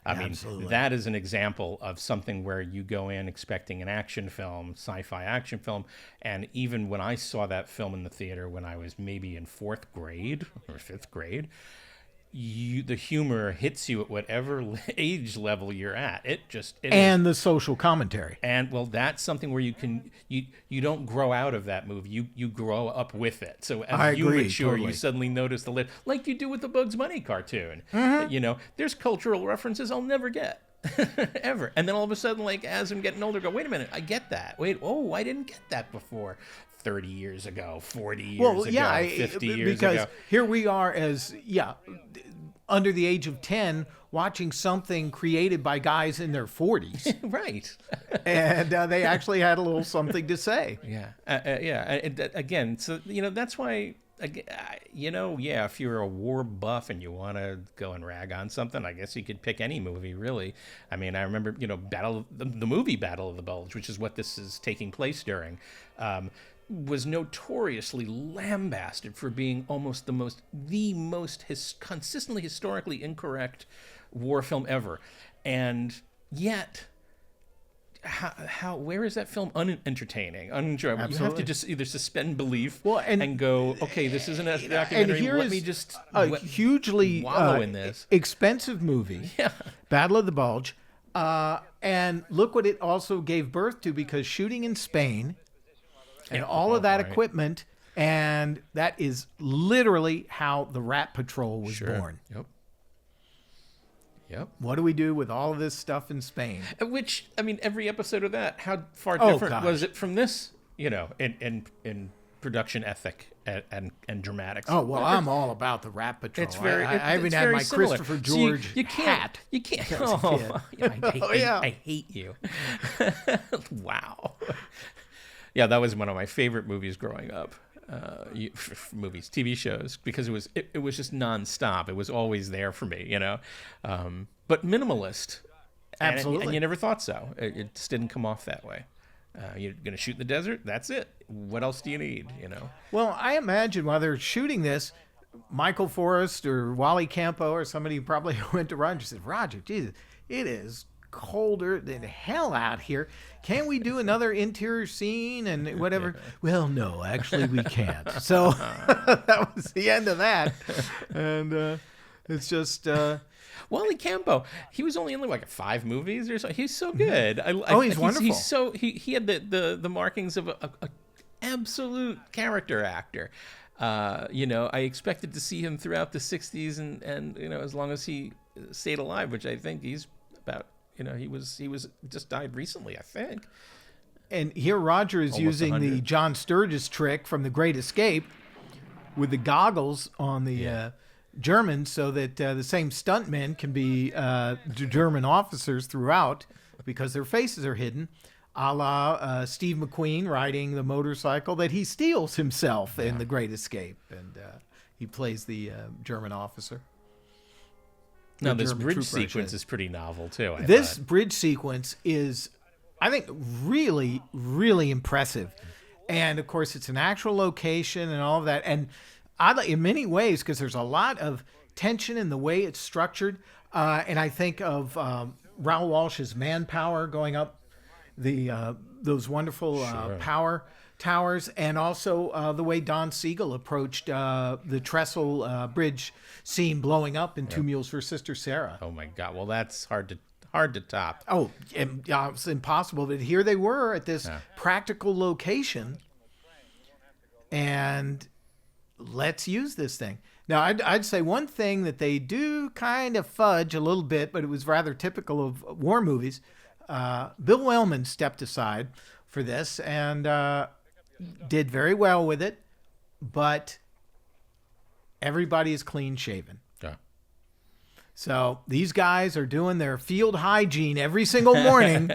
I mean, that is an example of something where you go in expecting an action film, sci-fi action film, and even when I saw that film in the theater when I was maybe in 4th grade or 5th grade, the humor hits you at whatever age level you're at. And the social commentary. And well, that's something where you don't grow out of that movie. You grow up with it. So as you mature, totally. You suddenly notice the lit, like you do with the Bugs Bunny cartoon. Mm-hmm. There's cultural references I'll never get. Ever. And then all of a sudden, like, as I'm getting older, go, wait a minute, I get that. I didn't get that before. 30 years ago, 40 years ago, 50 years ago. Because here we are under the age of 10, watching something created by guys in their 40s. Right. And they actually had a little something to say. Yeah. Again, so, that's why, if you're a war buff and you want to go and rag on something, I guess you could pick any movie, really. I mean, I remember, the movie Battle of the Bulge, which is what this is taking place during, was notoriously lambasted for being almost the most consistently historically incorrect war film ever. And yet, where is that film unentertaining, unenjoyable? Absolutely. You have to just either suspend belief and go, okay, this isn't a documentary. Let me just hugely wallow in this expensive movie, Battle of the Bulge, and look what it also gave birth to, because shooting in Spain. And all of that equipment, and that is literally how the Rat Patrol was born. Yep. What do we do with all of this stuff in Spain? Which, I mean, every episode of that, how far different was it from this? In production ethic and dramatics. Oh, well, I'm all about the Rat Patrol. I even had my similar. Christopher George hat. You can't. I hate you. Wow. Yeah, that was one of my favorite movies growing up. Movies, TV shows, because it was just nonstop. It was always there for me, But minimalist. Absolutely. And you never thought so. It just didn't come off that way. You're going to shoot in the desert? That's it. What else do you need, Well, I imagine while they're shooting this, Michael Forrest or Wally Campo or somebody probably went to Roger and said, Roger, Jesus, it is colder than hell out here. Can we do another interior scene and whatever? Well, no, actually we can't. So that was the end of that. And it's just Wally Campo, he was only in like 5 movies or so. He's so good. He's wonderful. He had the markings of a absolute character actor. I expected to see him throughout the 60s and as long as he stayed alive, which I think he's about. He was just died recently, I think. And here Roger is almost using 100. The John Sturges trick from The Great Escape with the goggles on the Germans so that the same stuntmen can be German officers throughout because their faces are hidden, a la Steve McQueen riding the motorcycle that he steals himself in The Great Escape, and he plays the German officer. Now, this bridge sequence is pretty novel, too. This bridge sequence is, I think, really, really impressive. And, of course, it's an actual location and all of that. And in many ways, because there's a lot of tension in the way it's structured. And I think of Raoul Walsh's Manpower going up those wonderful power towers, and also the way Don Siegel approached the trestle bridge scene blowing up in Two Mules for Sister Sarah. Oh my God! Well, that's hard to top. Oh, it's impossible. But here they were at this practical location, and let's use this thing. Now, I'd say one thing that they do kind of fudge a little bit, but it was rather typical of war movies. Bill Wellman stepped aside for this and did very well with it, but everybody is clean shaven. Yeah. So these guys are doing their field hygiene every single morning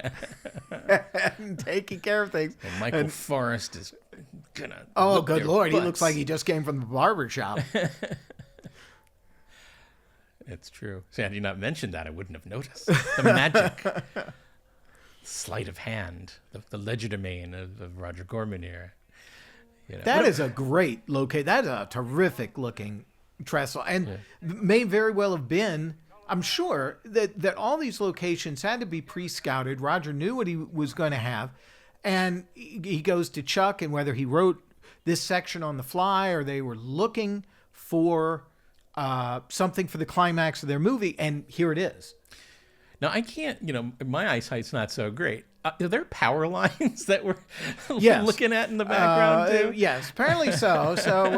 and taking care of things. And Michael Forrest is gonna. Oh, good Lord! Butts. He looks like he just came from the barber shop. It's true. See, had you not mentioned that, I wouldn't have noticed the magic. Sleight of hand, the legerdemain of Roger Corman here. You know. That is a great location. That is a terrific looking trestle, and may very well have been. I'm sure that all these locations had to be pre-scouted. Roger knew what he was going to have, and he goes to Chuck, and whether he wrote this section on the fly or they were looking for something for the climax of their movie, and here it is. Now, I can't, my eyesight's not so great. Are there power lines that we're looking at in the background, too? Yes, apparently so. So,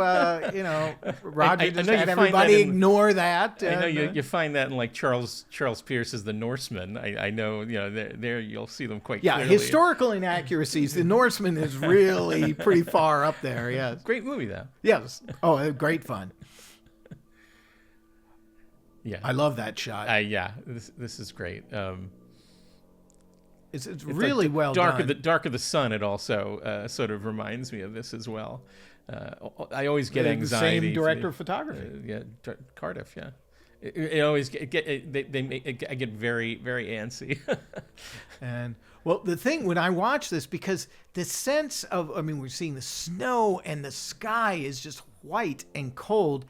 Roger just had everybody that ignore that. I know you find that in, like, Charles Pierce's The Norseman. I know, there you'll see them quite clearly. Yeah, historical inaccuracies. The Norseman is really pretty far up there, yes. Great movie, though. Yes. Oh, great fun. Yeah, I love that shot. This is great. It's really like well done. done. Dark of the Sun. It also sort of reminds me of this as well. I always get anxiety. The same director of photography. Cardiff. Yeah, it always I get very very antsy. And well, the thing when I watch this, because the sense of we're seeing the snow and the sky is just white and cold.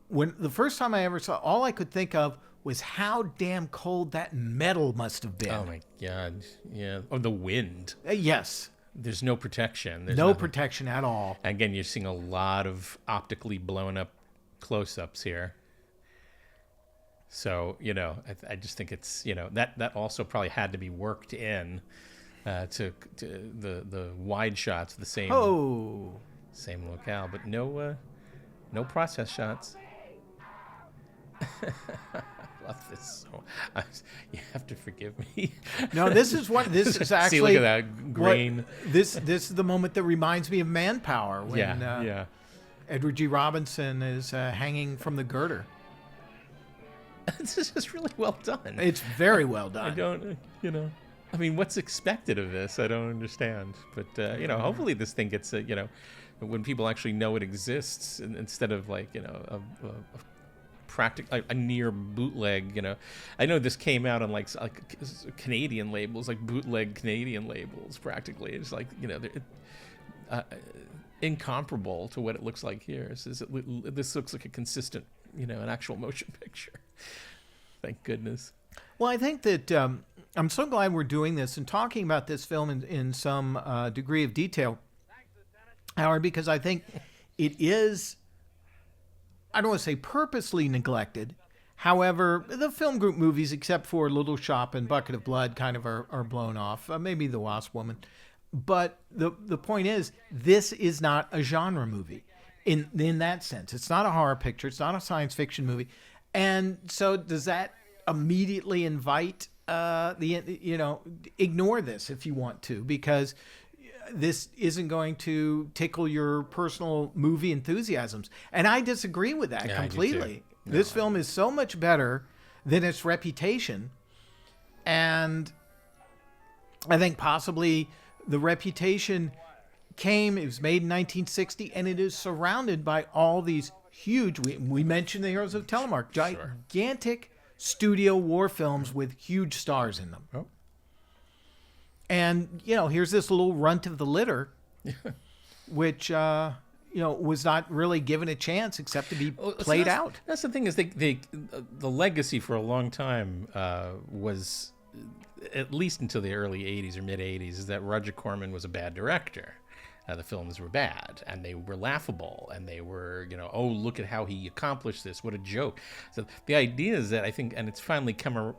When the first time I ever saw, all I could think of was how damn cold that metal must have been. Oh my God! Yeah. Oh, the wind. Yes. There's no protection. There's no protection at all. Again, you're seeing a lot of optically blown up close-ups here. So I just think it's that also probably had to be worked in to the wide shots of the same locale, but no process shots. I love this so. You have to forgive me. No, this is actually. See, look at that grain. This is the moment that reminds me of Manpower when Edward G. Robinson is hanging from the girder. This is just really well done. It's very well done. I don't, what's expected of this? I don't understand. But hopefully this thing gets when people actually know it exists instead of like a near bootleg. I know this came out on like Canadian labels, like bootleg Canadian labels. Practically, it's like incomparable to what it looks like here. This looks like a consistent, an actual motion picture. Thank goodness. Well, I think that I'm so glad we're doing this and talking about this film in some degree of detail, Howard, because I think it is, I don't want to say purposely neglected. However, the film group movies, except for Little Shop and Bucket of Blood, kind of are blown off. Maybe The Wasp Woman. But the point is, this is not a genre movie in that sense. It's not a horror picture. It's not a science fiction movie. And so does that immediately invite ignore this if you want to, because this isn't going to tickle your personal movie enthusiasms. And I disagree with that completely. This film is so much better than its reputation. And I think possibly the reputation it was made in 1960, and it is surrounded by all these huge, we mentioned the Heroes of Telemark, gigantic studio war films with huge stars in them. Oh. And, here's this little runt of the litter, which, was not really given a chance except to be played out. That's the thing is the legacy for a long time was, at least until the early 80s or mid 80s, is that Roger Corman was a bad director. The films were bad, and they were laughable, and they were, oh, look at how he accomplished this. What a joke. So the idea is that I think, and it's finally come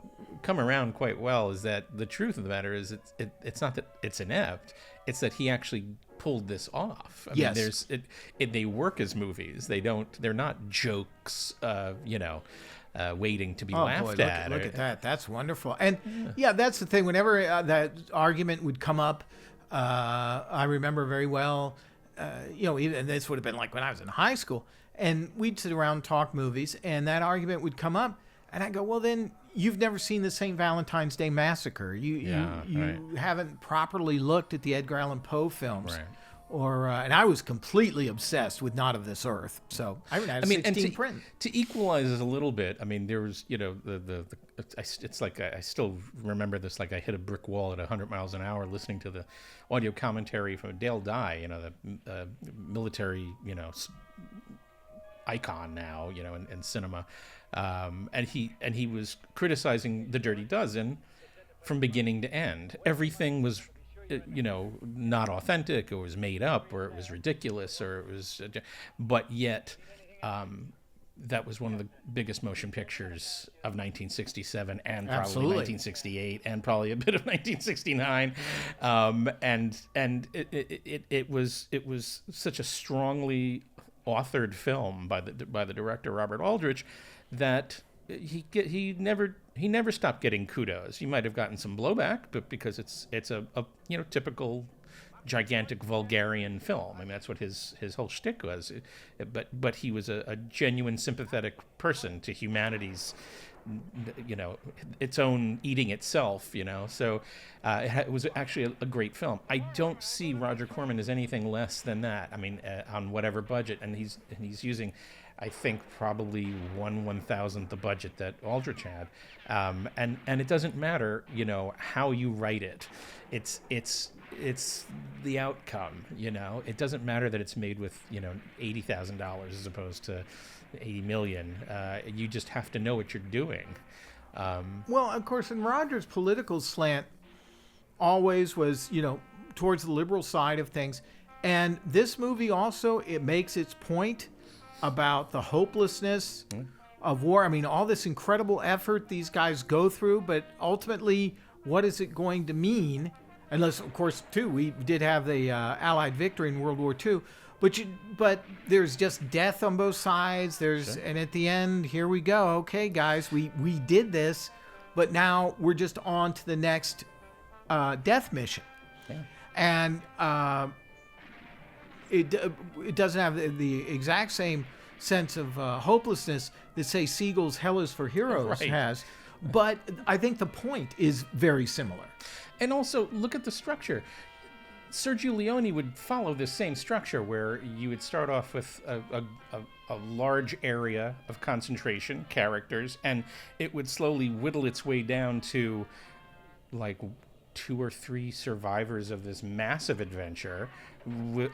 around quite well, is that the truth of the matter is it's not that it's inept, it's that he actually pulled this off. I mean, they work as movies. They're not jokes, waiting to be laughed at. Look at that. That's wonderful. And that's the thing. Whenever that argument would come up, I remember very well, even this would have been like when I was in high school, and we'd sit around and talk movies, and that argument would come up, and I go, well, then you've never seen the St. Valentine's Day Massacre. You haven't properly looked at the Edgar Allan Poe films. Right. Or and I was completely obsessed with Not of This Earth. So I had a 16 print. To equalize it a little bit, I mean, there was, it's like I still remember this like I hit a brick wall at 100 miles an hour listening to the audio commentary from Dale Dye, the military, icon now, in cinema. And he was criticizing The Dirty Dozen from beginning to end. Everything was not authentic, or was made up, or it was ridiculous, or it was, but yet, that was one of the biggest motion pictures of 1967, and probably Absolutely. 1968, and probably a bit of 1969, and it was such a strongly authored film by the director Robert Aldrich that he never stopped getting kudos. He might have gotten some blowback, but because it's a typical gigantic vulgarian film. I mean, that's what his whole shtick was. But he was a genuine sympathetic person to humanity's, its own eating itself. So it was actually a great film. I don't see Roger Corman as anything less than that. I mean, on whatever budget, and he's using, I think, probably 1/1000th the budget that Aldrich had, and it doesn't matter, how you write it. It's the outcome. It doesn't matter that it's made with $80,000 as opposed to $80 million. You just have to know what you're doing. Well, of course, in Roger's political slant always was, towards the liberal side of things, and this movie also, it makes its point about the hopelessness of war. I mean, all this incredible effort these guys go through, but ultimately, what is it going to mean? Unless, of course, too, we did have the Allied victory in World War II, but there's just death on both sides. And at the end, here we go. Okay, guys, we did this, but now we're just on to the next death mission. Yeah. And it doesn't have the exact same sense of hopelessness that, say, Siegel's Hell is for Heroes has, but I think the point is very similar. And also, look at the structure. Sergio Leone would follow this same structure where you would start off with a large area of concentration, characters, and it would slowly whittle its way down to like 2 or 3 survivors of this massive adventure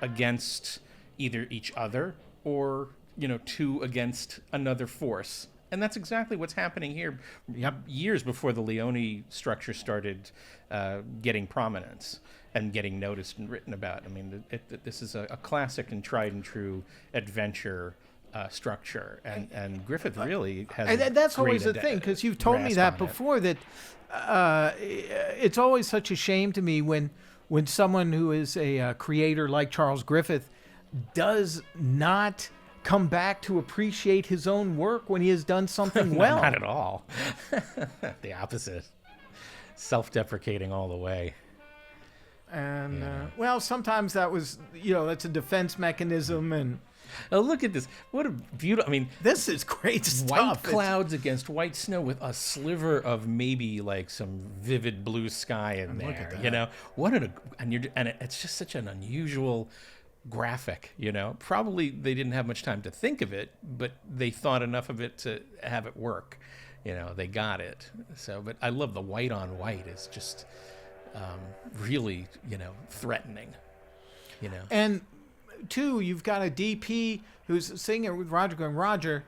against either each other or, 2 against another force. And that's exactly what's happening here years before the Leone structure started getting prominence and getting noticed and written about. I mean, this is a classic and tried and true adventure structure. And Griffith really has and that's always the thing, because you've told me that before, that it's always such a shame to me when someone who is a creator like Charles Griffith does not come back to appreciate his own work when he has done something well. Not at all. The opposite. Self-deprecating all the way. And, well, sometimes that was, that's a defense mechanism, and Oh, look at this! What a beautiful! I mean, This is great stuff. white clouds against white snow with a sliver of maybe like some vivid blue sky in look there. at You that. know, it's just such an unusual graphic. You know, probably they didn't have much time to think of it, but they thought enough of it to have it work. You know, they got it. So, but I love the white on white is just really, threatening. You know, And two, you've got a DP who's sitting there with Roger going, Roger,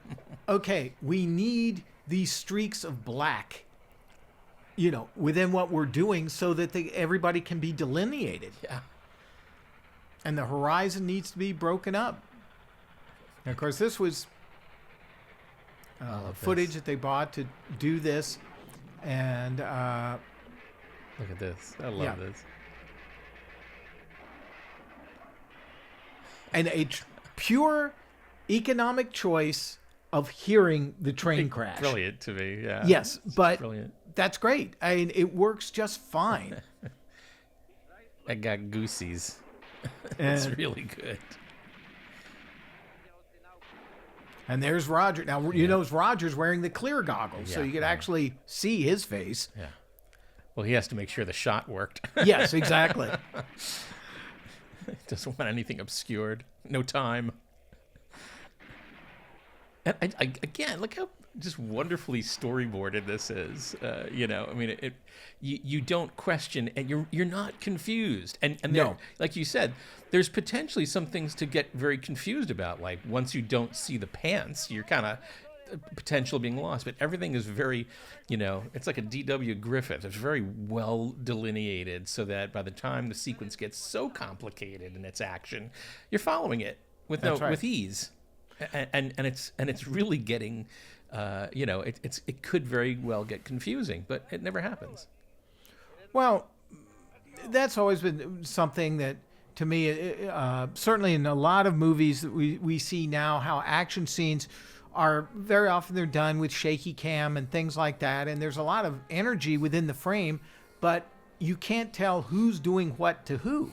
okay, we need these streaks of black, within what we're doing so that everybody can be delineated. yeah. And the horizon needs to be broken up. And of course, this was footage that they bought to do this. And Look at this. I love Yeah. this. and a pure economic choice of hearing the train crash. Brilliant to me. Yeah. Yes, It's but brilliant. that's great. I mean, it works just fine. I got goosies. And, It's really good. and there's Roger. Now, you know Roger's wearing the clear goggles, so Yeah, you could yeah. actually see his face. Yeah. Well, he has to make sure the shot worked. Yes, exactly. Doesn't want anything obscured. No time. And again, look how just wonderfully storyboarded this is. I mean, you don't question, and you're not confused. And No. like you said, there's potentially some things to get very confused about. Like once you don't see the pants, you're kind of potential being lost. But everything is very, it's like a D.W. Griffith. It's very well delineated, so that by the time the sequence gets so complicated in its action, you're following it That's right. with ease. And it's really getting, it could very well get confusing, but it never happens. Well, that's always been something that, to me, certainly in a lot of movies that we see now, how action scenes are very often they're done with shaky cam and things like that, and there's a lot of energy within the frame, but you can't tell who's doing what to who.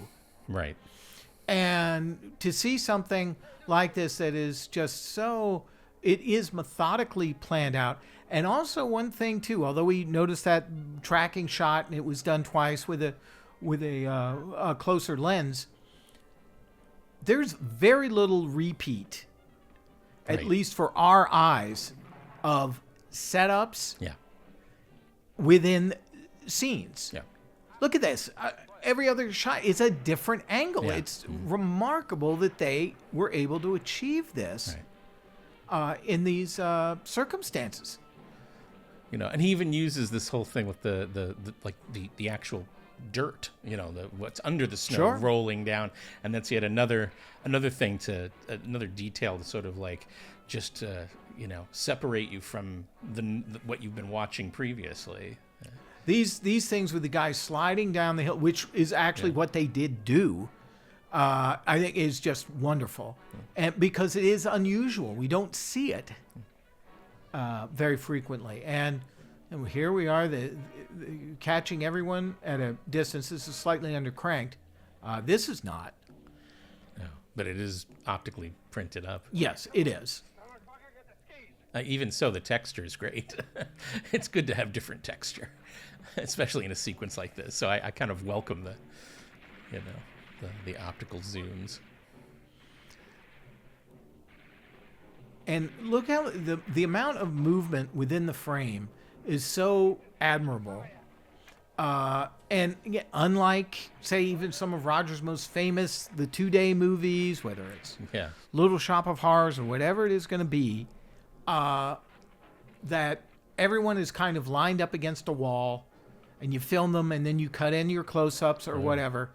Right. And to see something like this that is just so, it is methodically planned out. And also one thing too, although we noticed that tracking shot and it was done twice with a closer lens, there's very little repeat, at Right. least for our eyes, of setups Yeah. within scenes. Yeah. Look at this. Every other shot is a different angle. Yeah. It's remarkable that they were able to achieve this in these circumstances. And he even uses this whole thing with the actual dirt, what's under the snow Sure. rolling down, and that's yet another thing another detail to sort of like just separate you from what you've been watching previously. These things with the guy sliding down the hill, which is actually what they did do, I think is just wonderful, and because it is unusual, we don't see it very frequently, and here we are, the catching everyone at a distance. This is slightly undercranked. This is not. No, but it is optically printed up. Yes, it is. Even so, the texture is great. It's good to have different texture, especially in a sequence like this. So I kind of welcome the optical zooms. And look how the amount of movement within the frame is so admirable. And again, unlike, say, even some of Roger's most famous, the 2-day movies, whether it's Yeah. Little Shop of Horrors or whatever it is going to be, that everyone is kind of lined up against a wall and you film them and then you cut in your close-ups or whatever.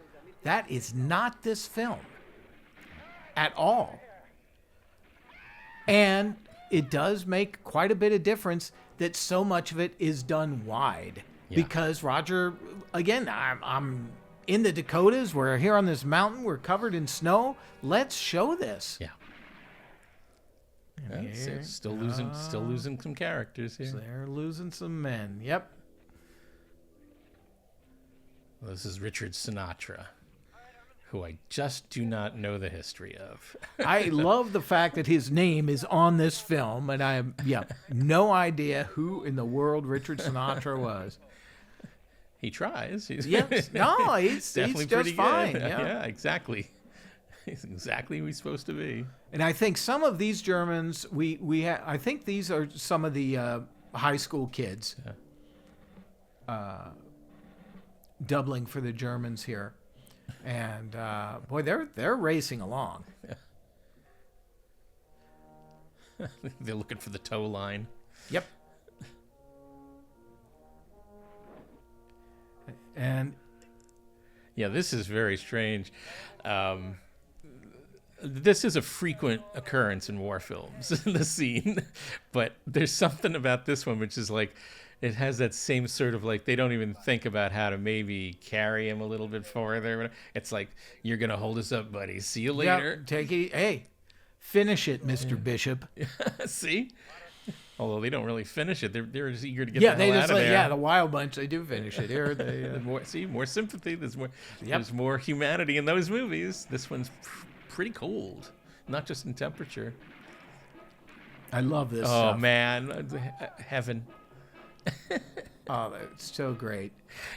That is not this film at all. And it does make quite a bit of difference that so much of it is done wide. Yeah. Because Roger, again, I'm in the Dakotas. We're here on this mountain. We're covered in snow. Let's show this. Yeah. And here- Still losing some characters here. They're losing some men. Yep. Well, this is Richard Sinatra, who I just do not know the history of. I love the fact that his name is on this film, and I have no idea who in the world Richard Sinatra was. He tries. He's Yes, no, he's definitely just pretty fine. good. Yeah. Exactly. He's exactly who he's supposed to be. And I think some of these Germans, I think these are some of the high school kids doubling for the Germans here, and boy, they're racing along. They're looking for the tow line. Yep. And yeah, this is very strange. This is a frequent occurrence in war films, the scene, but there's something about this one which is like, it has that same sort of like, they don't even think about how to maybe carry him a little bit further. It's like, you're going to hold us up, buddy. See you later. Yep, take it. Hey, finish it, Mr. Bishop. See? Although they don't really finish it. They're just eager to get the they hell just out of like, there. the Wild Bunch, they do finish it. Here, they, more sympathy. There's more humanity in those movies. This one's pretty cold, not just in temperature. I love this Oh, stuff. man. Heaven. Oh, it's so great.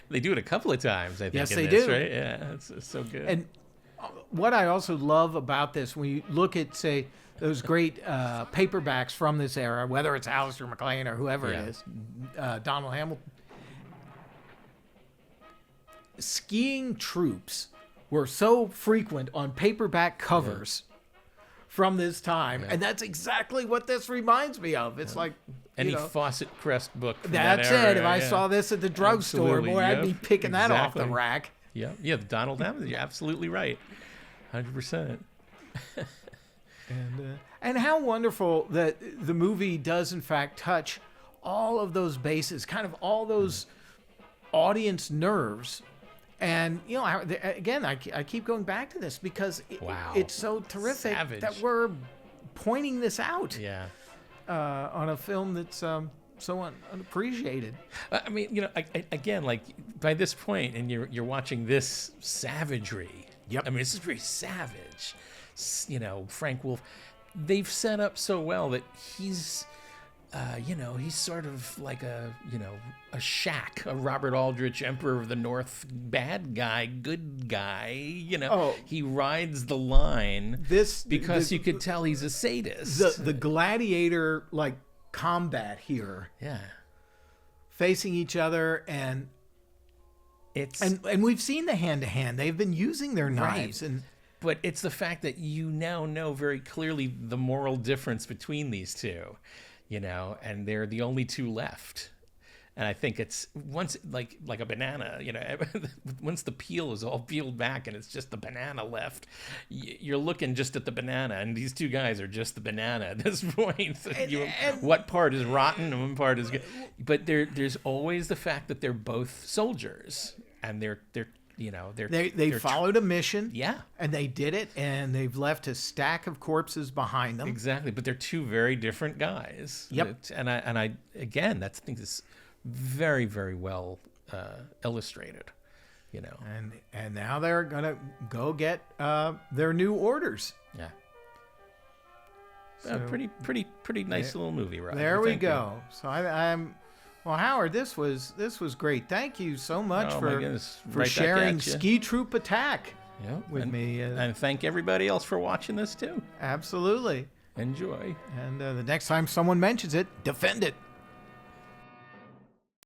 They do it a couple of times, I think. Yes, in they this, do. Right? Yeah, it's so good. And what I also love about this, when you look at, say, those great paperbacks from this era, whether it's Alistair MacLean or whoever it is, Donald Hamilton, skiing troops were so frequent on paperback covers from this time, and that's exactly what this reminds me of. It's like, any Fawcett Crest book from that's that era, it. If I saw this at the drugstore, Absolutely, boy, I'd be picking that off the exactly. rack. Yeah, the Donald Hamilton. You're absolutely right. 100%. And how wonderful that the movie does, in fact, touch all of those bases, kind of all those audience nerves. And, again, I keep going back to this because it's so terrific that we're pointing this out on a film that's so unappreciated. I mean, again, like by this point, and you're watching this savagery. Yep. I mean, this is very savage. Frank Wolff. They've set up so well that he's sort of like a Shaq, a Robert Aldrich, Emperor of the North, bad guy, good guy. He rides the line because you could tell he's a sadist. The gladiator like combat here. Yeah. Facing each other and we've seen the hand to hand. They've been using their knives But it's the fact that you now know very clearly the moral difference between these two, and they're the only two left. And I think it's once like a banana, once the peel is all peeled back and it's just the banana left, you're looking just at the banana, and these two guys are just the banana at this point. What part is rotten and what part is good? But there's always the fact that they're both soldiers, and they're they followed a mission. Yeah. And they did it, and they've left a stack of corpses behind them. Exactly. But they're two very different guys. Yep. And I again, that's I think is very, very well illustrated. And now they're gonna go get their new orders. Yeah. So, pretty nice little movie, right? There we go. So I'm. Well, Howard, this was great. Thank you so much for right sharing Ski Troop Attack with me. And thank everybody else for watching this too. Absolutely. Enjoy. And the next time someone mentions it, defend it.